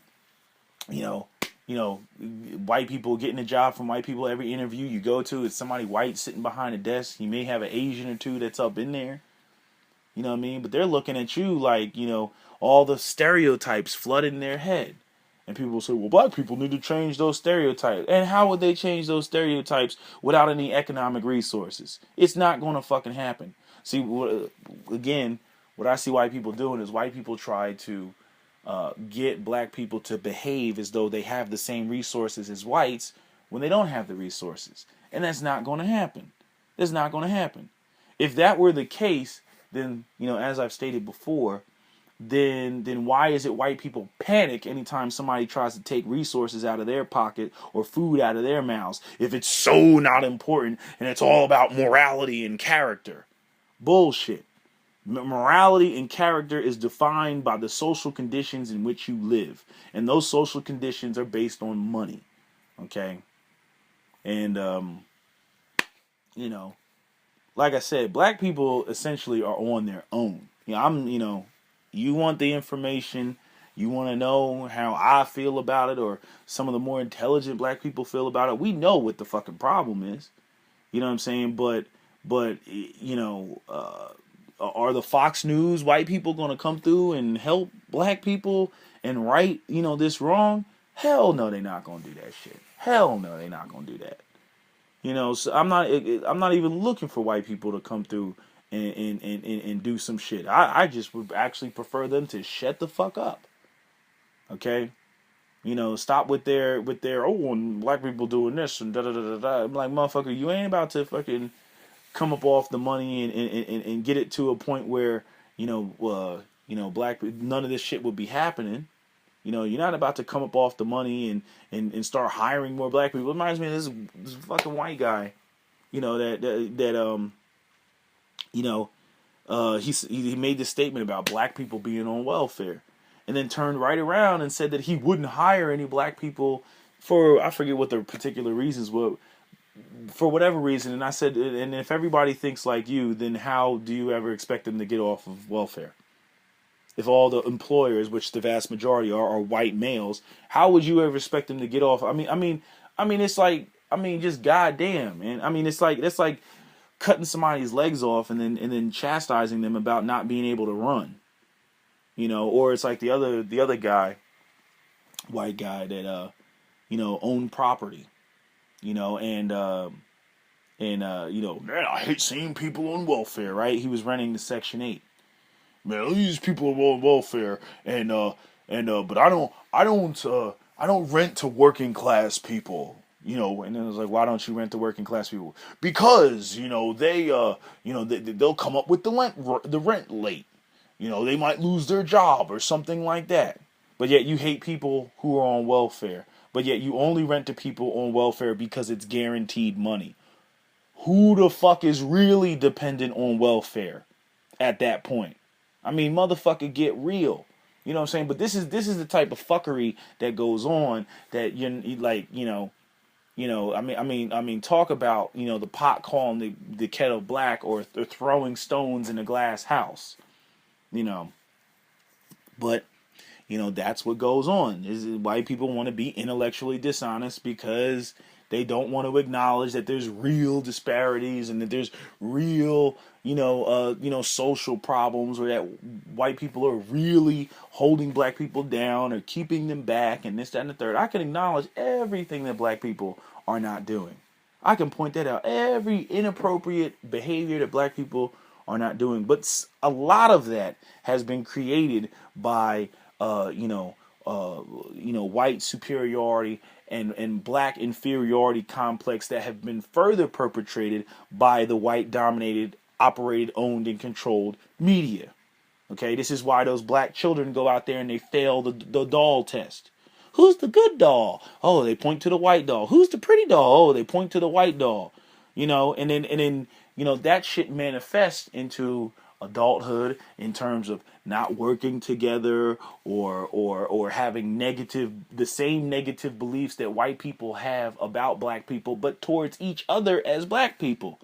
white people getting a job from white people. Every interview you go to, it's somebody white sitting behind a desk. You may have an Asian or two that's up in there. You know what I mean? But they're looking at you like, all the stereotypes flooding their head. And people will say, well, black people need to change those stereotypes. And how would they change those stereotypes without any economic resources? It's not going to fucking happen. See, again, what I see white people doing is white people try to get black people to behave as though they have the same resources as whites when they don't have the resources. And that's not going to happen. That's not going to happen. If that were the case, then, as I've stated before, then why is it white people panic anytime somebody tries to take resources out of their pocket or food out of their mouths, if it's so not important and it's all about morality and character? Bullshit. Morality and character is defined by the social conditions in which you live. And those social conditions are based on money. Okay? And, like I said, black people essentially are on their own. You want the information, you want to know how I feel about it, or some of the more intelligent black people feel about it. We know what the fucking problem is. You know what I'm saying? But are the Fox News white people going to come through and help black people and right, this wrong? Hell no, they're not going to do that shit. Hell no, they're not going to do that. So I'm not even looking for white people to come through and do some shit. I just would actually prefer them to shut the fuck up. Okay? Stop with their and black people doing this and da da da da da. I'm like, motherfucker, you ain't about to fucking come up off the money and get it to a point where, black, none of this shit would be happening. You're not about to come up off the money and start hiring more black people. It reminds me of this fucking white guy, he made this statement about black people being on welfare, and then turned right around and said that he wouldn't hire any black people for, I forget what the particular reasons were, for whatever reason, and I said, and if everybody thinks like you, then how do you ever expect them to get off of welfare? If all the employers, which the vast majority are white males, how would you ever expect them to get off? It's like, just goddamn, man. It's like cutting somebody's legs off and then chastising them about not being able to run, or it's like the other guy, white guy that owned property, man, I hate seeing people on welfare, right? He was renting the Section 8. Man, these people are on welfare, but I don't rent to working class people, And then it was like, why don't you rent to working class people? Because they'll come up with the rent late, they might lose their job or something like that. But yet you hate people who are on welfare. But yet you only rent to people on welfare because it's guaranteed money. Who the fuck is really dependent on welfare at that point? Motherfucker, get real. You know what I'm saying? But this is the type of fuckery that goes on that talk about, the pot calling the kettle black or throwing stones in a glass house. But that's what goes on. Is white people want to be intellectually dishonest because they don't want to acknowledge that there's real disparities and that there's real, social problems, or that white people are really holding black people down or keeping them back and this, that, and the third. I can acknowledge everything that black people are not doing. I can point that out. Every inappropriate behavior that black people are not doing. But a lot of that has been created by white superiority and black inferiority complex that have been further perpetrated by the white dominated, operated, owned, and controlled media. Okay, this is why those black children go out there and they fail the doll test. Who's the good doll? Oh, they point to the white doll. Who's the pretty doll? Oh, they point to the white doll. And then that shit manifests into adulthood in terms of not working together or having the same negative beliefs that white people have about black people, but towards each other as black people.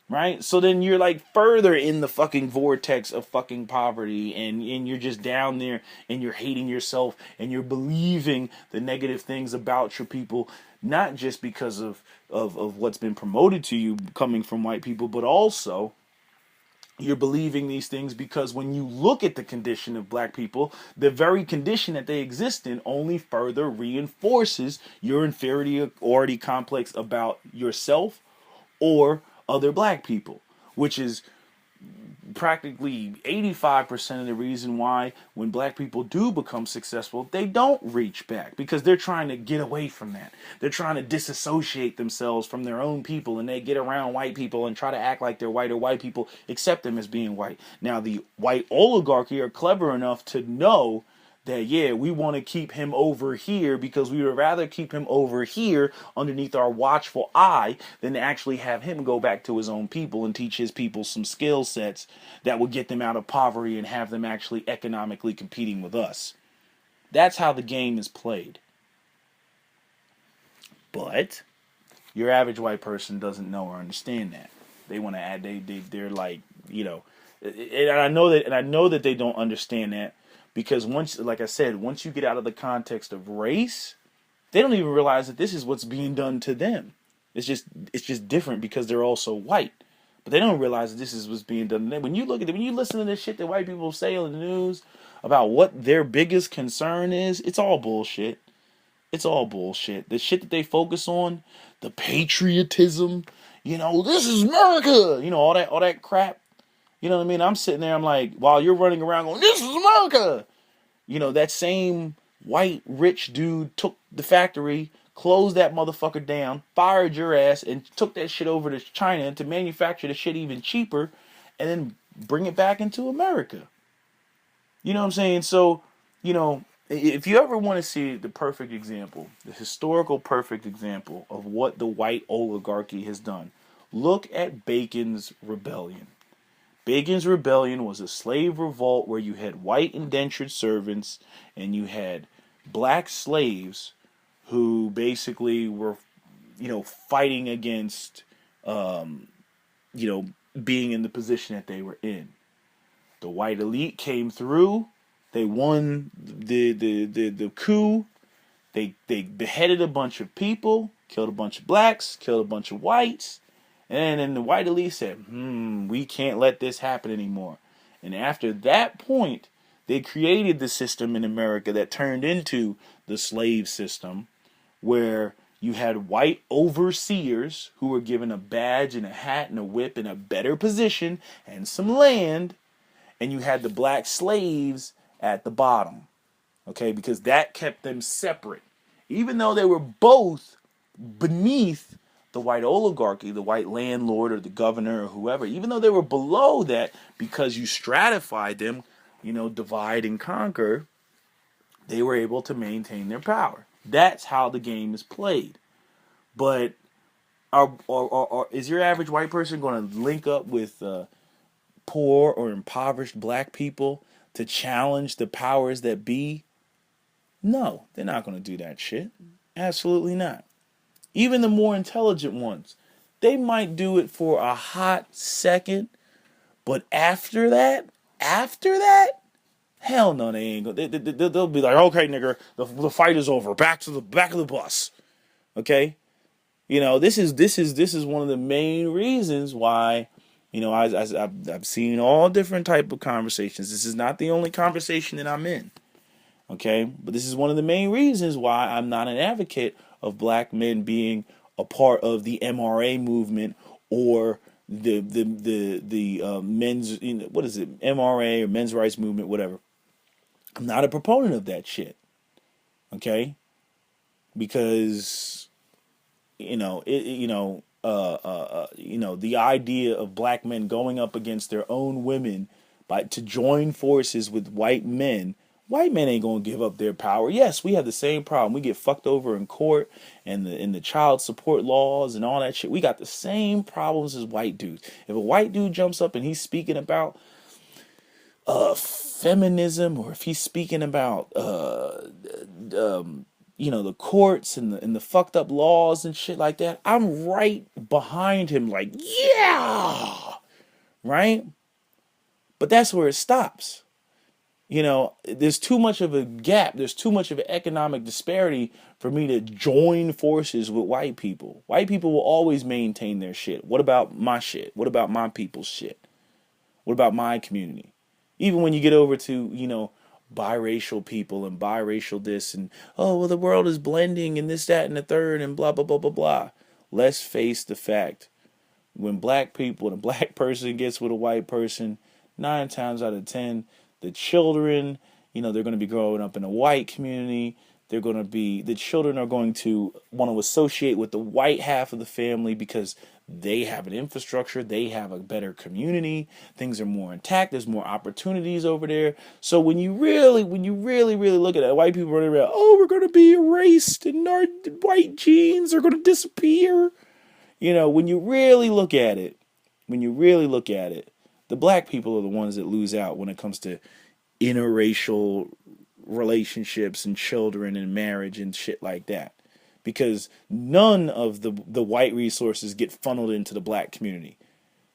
Right? So then you're like further in the fucking vortex of fucking poverty, and you're just down there and you're hating yourself and you're believing the negative things about your people, not just because of what's been promoted to you coming from white people, but also you're believing these things because when you look at the condition of black people, the very condition that they exist in only further reinforces your inferiority complex about yourself or other black people, which is practically 85% of the reason why when black people do become successful, they don't reach back, because they're trying to get away from that. They're trying to disassociate themselves from their own people, and they get around white people and try to act like they're white, or white people accept them as being white. Now, the white oligarchy are clever enough to know that, yeah, we want to keep him over here because we would rather keep him over here underneath our watchful eye than to actually have him go back to his own people and teach his people some skill sets that will get them out of poverty and have them actually economically competing with us. That's how the game is played. But your average white person doesn't know or understand that. They want to add, they're like, and I know that they don't understand that. Because once you get out of the context of race, they don't even realize that this is what's being done to them. It's just different because they're also white. But they don't realize that this is what's being done to them. When you listen to this shit that white people say on the news about what their biggest concern is, it's all bullshit. It's all bullshit. The shit that they focus on, the patriotism, this is America, all that crap. You know what I mean? I'm sitting there, I'm like, while you're running around going, this is America! That same white rich dude took the factory, closed that motherfucker down, fired your ass, and took that shit over to China to manufacture the shit even cheaper, and then bring it back into America. You know what I'm saying? So, if you ever want to see the perfect example, the historical perfect example of what the white oligarchy has done, look at Bacon's Rebellion. Bacon's Rebellion was a slave revolt where you had white indentured servants and you had black slaves who basically were fighting against, you know, being in the position that they were in. The white elite came through. They won the coup. They beheaded a bunch of people, killed a bunch of blacks, killed a bunch of whites, and then the white elite said, we can't let this happen anymore. And after that point, they created the system in America that turned into the slave system, where you had white overseers who were given a badge and a hat and a whip and a better position and some land, and you had the black slaves at the bottom. Okay, because that kept them separate. Even though they were both beneath the white oligarchy, the white landlord or the governor or whoever, even though they were below that, because you stratified them, divide and conquer, they were able to maintain their power. That's how the game is played. But is your average white person going to link up with poor or impoverished black people to challenge the powers that be? No, they're not going to do that shit. Absolutely not. Even the more intelligent ones, they might do it for a hot second, but after that, hell no, they ain't going. They'll be like, okay, nigga, the fight is over. Back to the back of the bus. Okay, this is one of the main reasons why. I've seen all different type of conversations. This is not the only conversation that I'm in. Okay, but this is one of the main reasons why I'm not an advocate of black men being a part of the MRA movement or the men's, what is it, MRA or men's rights movement, whatever. I'm not a proponent of that shit. Okay, because the idea of black men going up against their own women to join forces with white men. White men ain't gonna give up their power. Yes, we have the same problem. We get fucked over in court and in the child support laws and all that shit. We got the same problems as white dudes. If a white dude jumps up and he's speaking about feminism, or if he's speaking about the courts and the fucked up laws and shit like that, I'm right behind him, like, yeah, right. But that's where it stops. There's too much of a gap. There's too much of an economic disparity for me to join forces with white people. White people will always maintain their shit. What about my shit? What about my people's shit? What about my community? Even when you get over to, biracial people and biracial this and, oh, well, the world is blending and this, that, and the third and blah, blah, blah, blah, blah. Let's face the fact. When black people and a black person gets with a white person, 9 times out of 10, the children, they're going to be growing up in a white community. The children are going to want to associate with the white half of the family because they have an infrastructure. They have a better community. Things are more intact. There's more opportunities over there. So when you really look at it, white people running around, oh, we're going to be erased and our white genes are going to disappear. When you really look at it, the black people are the ones that lose out when it comes to interracial relationships and children and marriage and shit like that. Because none of the white resources get funneled into the black community.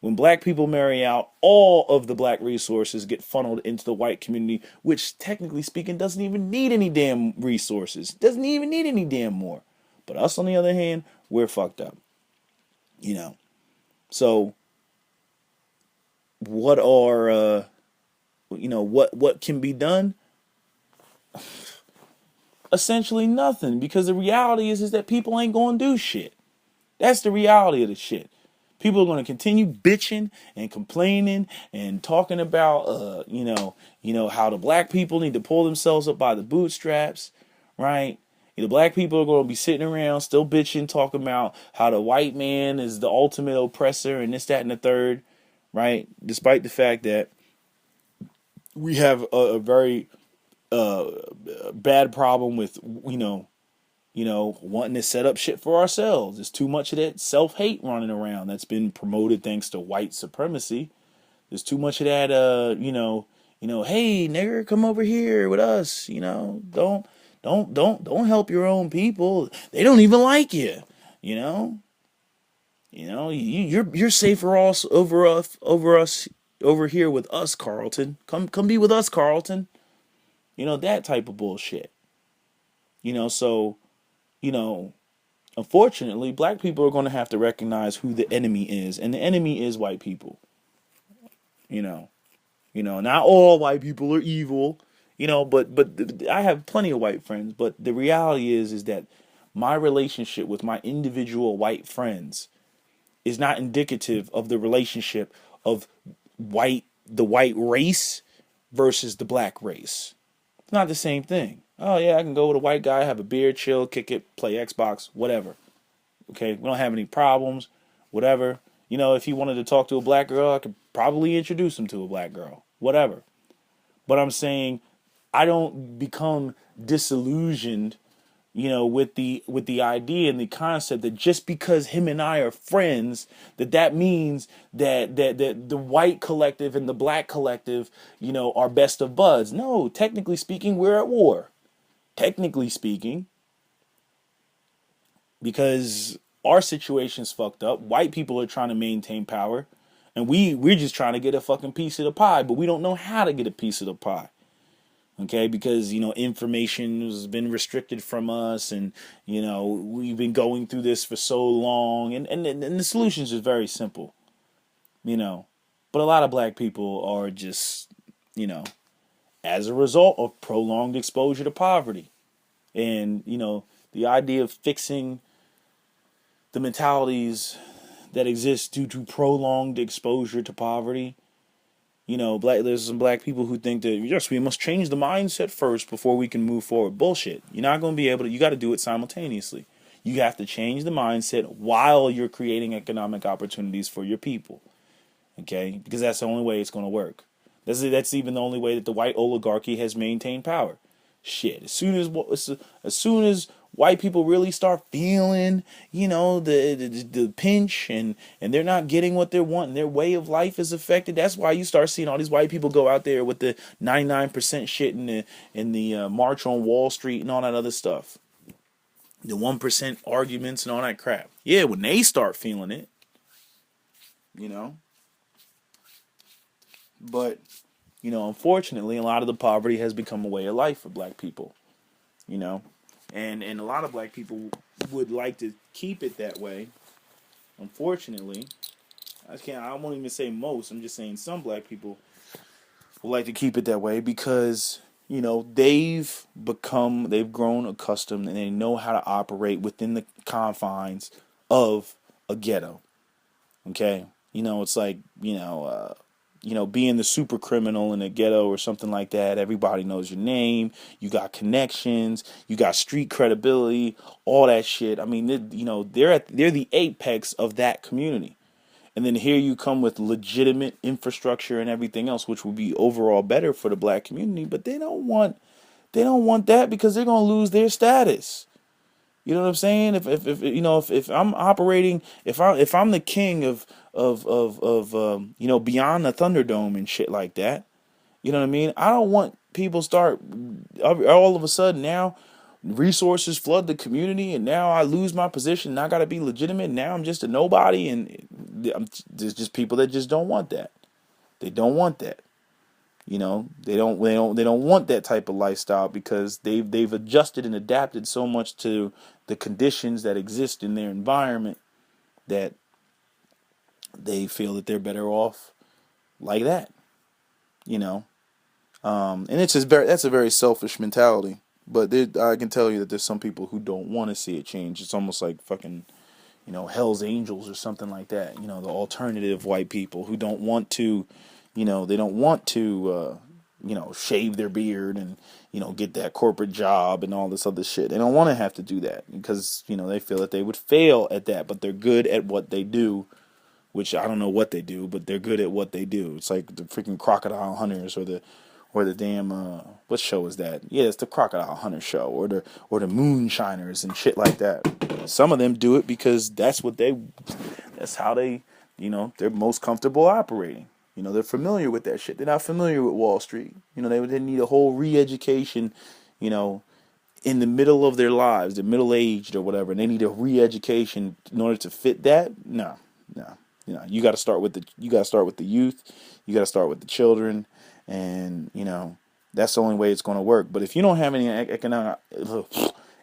When black people marry out, all of the black resources get funneled into the white community, which technically speaking doesn't even need any damn resources. Doesn't even need any damn more. But us, on the other hand, we're fucked up. So what are what can be done? Essentially nothing, because the reality is that people ain't gonna do shit. That's the reality of the shit. People are gonna continue bitching and complaining and talking about how the black people need to pull themselves up by the bootstraps, right? The black people are going to be sitting around still bitching, talking about how the white man is the ultimate oppressor and this, that, and the third, right? Despite the fact that we have a very bad problem with, wanting to set up shit for ourselves. There's too much of that self-hate running around that's been promoted thanks to white supremacy. There's too much of that, hey, nigger, come over here with us. Don't help your own people. They don't even like you. You know, you're safer also over us over here with us, Carlton. Come be with us, Carlton. That type of bullshit. So you know, unfortunately, black people are going to have to recognize who the enemy is, and the enemy is white people. You know, not all white people are evil. But I have plenty of white friends. But the reality is that my relationship with my individual white friends is not indicative of the relationship of the white race versus the black race. It's not the same thing. Oh yeah, I can go with a white guy, have a beer, chill, kick it, play Xbox, whatever. Okay, we don't have any problems, whatever. If he wanted to talk to a black girl, I could probably introduce him to a black girl, whatever. But I'm saying I don't become disillusioned, with the idea and the concept that just because him and I are friends, that means that the white collective and the black collective, are best of buds. No, technically speaking, we're at war. Technically speaking, because our situation's fucked up. White people are trying to maintain power, and we're just trying to get a fucking piece of the pie, but we don't know how to get a piece of the pie. Okay, because information has been restricted from us, and we've been going through this for so long, and the solution is just very simple. But a lot of black people are just as a result of prolonged exposure to poverty, and the idea of fixing the mentalities that exist due to prolonged exposure to poverty. There's some black people who think that, yes, we must change the mindset first before we can move forward. Bullshit. You're not going to be able to, you got to do it simultaneously. You have to change the mindset while you're creating economic opportunities for your people. Okay? Because that's the only way it's going to work. That's even the only way that the white oligarchy has maintained power. Shit. As soon as white people really start feeling, the pinch, and they're not getting what they want, and their way of life is affected. That's why you start seeing all these white people go out there with the 99% shit in the March on Wall Street and all that other stuff. The 1% arguments and all that crap. Yeah, when they start feeling it, But unfortunately, a lot of the poverty has become a way of life for black people. And a lot of black people would like to keep it that way. Unfortunately, I won't even say most. I'm just saying some black people would like to keep it that way because they've grown accustomed, and they know how to operate within the confines of a ghetto. Okay, it's like being the super criminal in a ghetto or something like that. Everybody knows your name. You got connections. You got street credibility. All that shit. I mean, they're the apex of that community. And then here you come with legitimate infrastructure and everything else, which will be overall better for the black community. But they don't want that because they're gonna lose their status. You know what I'm saying? If I'm operating, if I'm the king of beyond the Thunderdome and shit like that, you know what I mean? I don't want people start all of a sudden now resources flood the community, and now I lose my position and I got to be legitimate. Now I'm just a nobody, and there's just people that just don't want that. They don't want that. They don't want that type of lifestyle because they've adjusted and adapted so much to the conditions that exist in their environment that they feel that they're better off like that. And that's a very selfish mentality. But I can tell you that there's some people who don't want to see it change. It's almost like fucking Hell's Angels or something like that. The alternative white people who don't want to. They don't want to, shave their beard and, get that corporate job and all this other shit. They don't want to have to do that because, they feel that they would fail at that, but they're good at what they do, which I don't know what they do, but they're good at what they do. It's like the freaking Crocodile Hunters or the damn, what show is that? Yeah, it's the Crocodile Hunter show or the Moonshiners and shit like that. Some of them do it because that's how they, they're most comfortable operating. They're familiar with that shit. They're not familiar with Wall Streat. They need a whole re-education, in the middle of their lives, they're middle aged or whatever, and they need a re-education in order to fit that. No, no, you got to start with the youth, you got to start with the children, and that's the only way it's going to work. But if you don't have any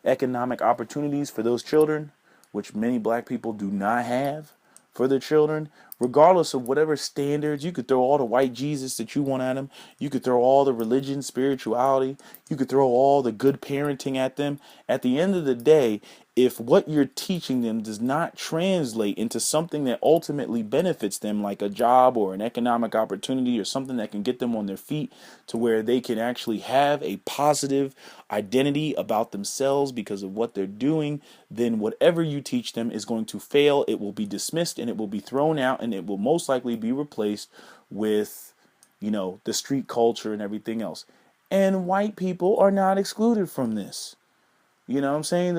economic opportunities for those children, which many black people do not have for their children, regardless of whatever standards, you could throw all the white Jesus that you want at them. You could throw all the religion, spirituality. You could throw all the good parenting at them. At the end of the day, if what you're teaching them does not translate into something that ultimately benefits them, like a job or an economic opportunity or something that can get them on their feet to where they can actually have a positive identity about themselves because of what they're doing, then whatever you teach them is going to fail. It will be dismissed and it will be thrown out, and it will most likely be replaced with, the street culture and everything else. And white people are not excluded from this. You know what I'm saying?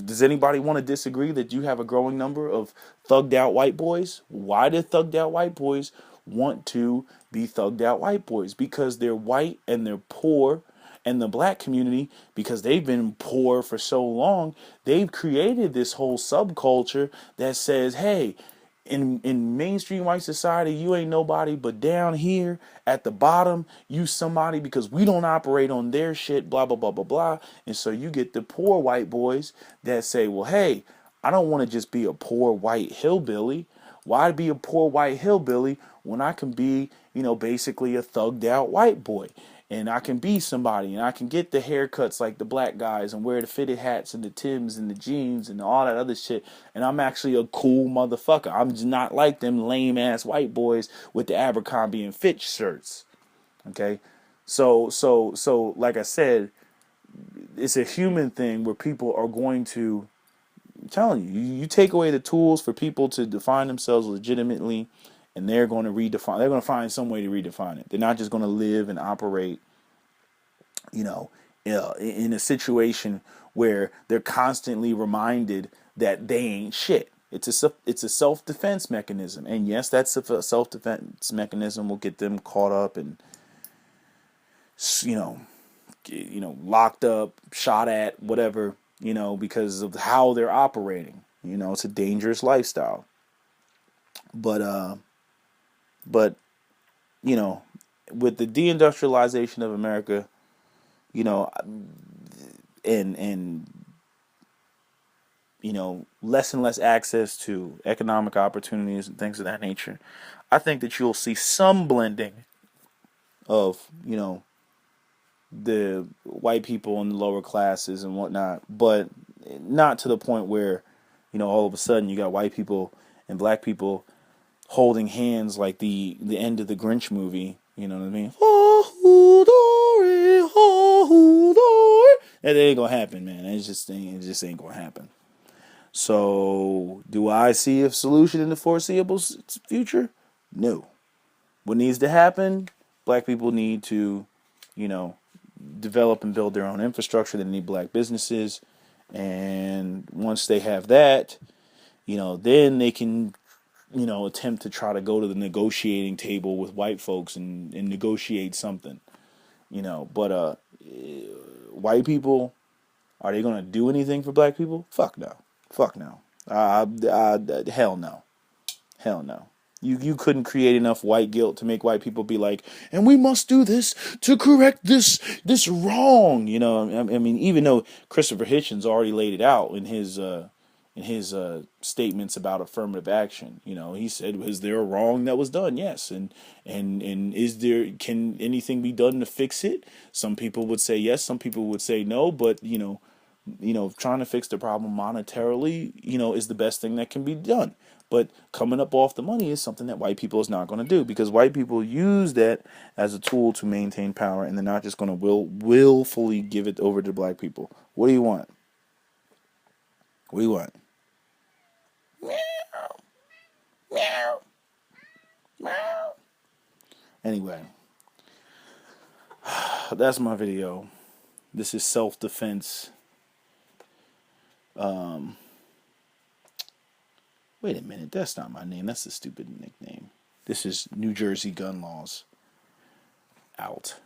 Does anybody want to disagree that you have a growing number of thugged out white boys? Why do thugged out white boys want to be thugged out white boys? Because they're white and they're poor. And the black community, because they've been poor for so long, they've created this whole subculture that says, hey, in mainstream white society, you ain't nobody, but down here at the bottom, you somebody because we don't operate on their shit, blah, blah, blah, blah, blah. And so you get the poor white boys that say, well, hey, I don't want to just be a poor white hillbilly. Why be a poor white hillbilly when I can be, basically a thugged out white boy? And I can be somebody, and I can get the haircuts like the black guys and wear the fitted hats and the Timbs and the jeans and all that other shit. And I'm actually a cool motherfucker. I'm just not like them lame ass white boys with the Abercrombie and Fitch shirts. Okay, so like I said, it's a human thing where people are going to. I'm telling you, you take away the tools for people to define themselves legitimately, and they're going to redefine. They're going to find some way to redefine it. They're not just going to live and operate, in a situation where they're constantly reminded that they ain't shit. It's a self-defense mechanism, and yes, that's a self-defense mechanism will get them caught up and locked up, shot at, whatever, because of how they're operating. It's a dangerous lifestyle. But with the deindustrialization of America, and less and less access to economic opportunities and things of that nature, I think that you'll see some blending of, the white people and the lower classes and whatnot, but not to the point where, all of a sudden you got white people and black people holding hands like the end of the Grinch movie. You know what I mean? That ain't gonna happen, man. It just ain't gonna happen. So, do I see a solution in the foreseeable future? No. What needs to happen? Black people need to, develop and build their own infrastructure. They need black businesses, and once they have that, then they can, attempt to try to go to the negotiating table with white folks and negotiate something, But white people, are they gonna do anything for black people? Fuck no. Hell no. Hell no. You couldn't create enough white guilt to make white people be like, and we must do this to correct this wrong. I mean, even though Christopher Hitchens already laid it out in his statements about affirmative action. He said, "Was there a wrong that was done?" Yes, and can anything be done to fix it? Some people would say yes, some people would say no, but trying to fix the problem monetarily, is the best thing that can be done. But coming up off the money is something that white people is not going to do, because white people use that as a tool to maintain power, and they're not just going to willfully give it over to black people. What do you want? What do you want? Meow. Meow. Meow. Anyway, that's my video. This is self-defense. Wait a minute, that's not my name. That's a stupid nickname. This is New Jersey gun laws. Out.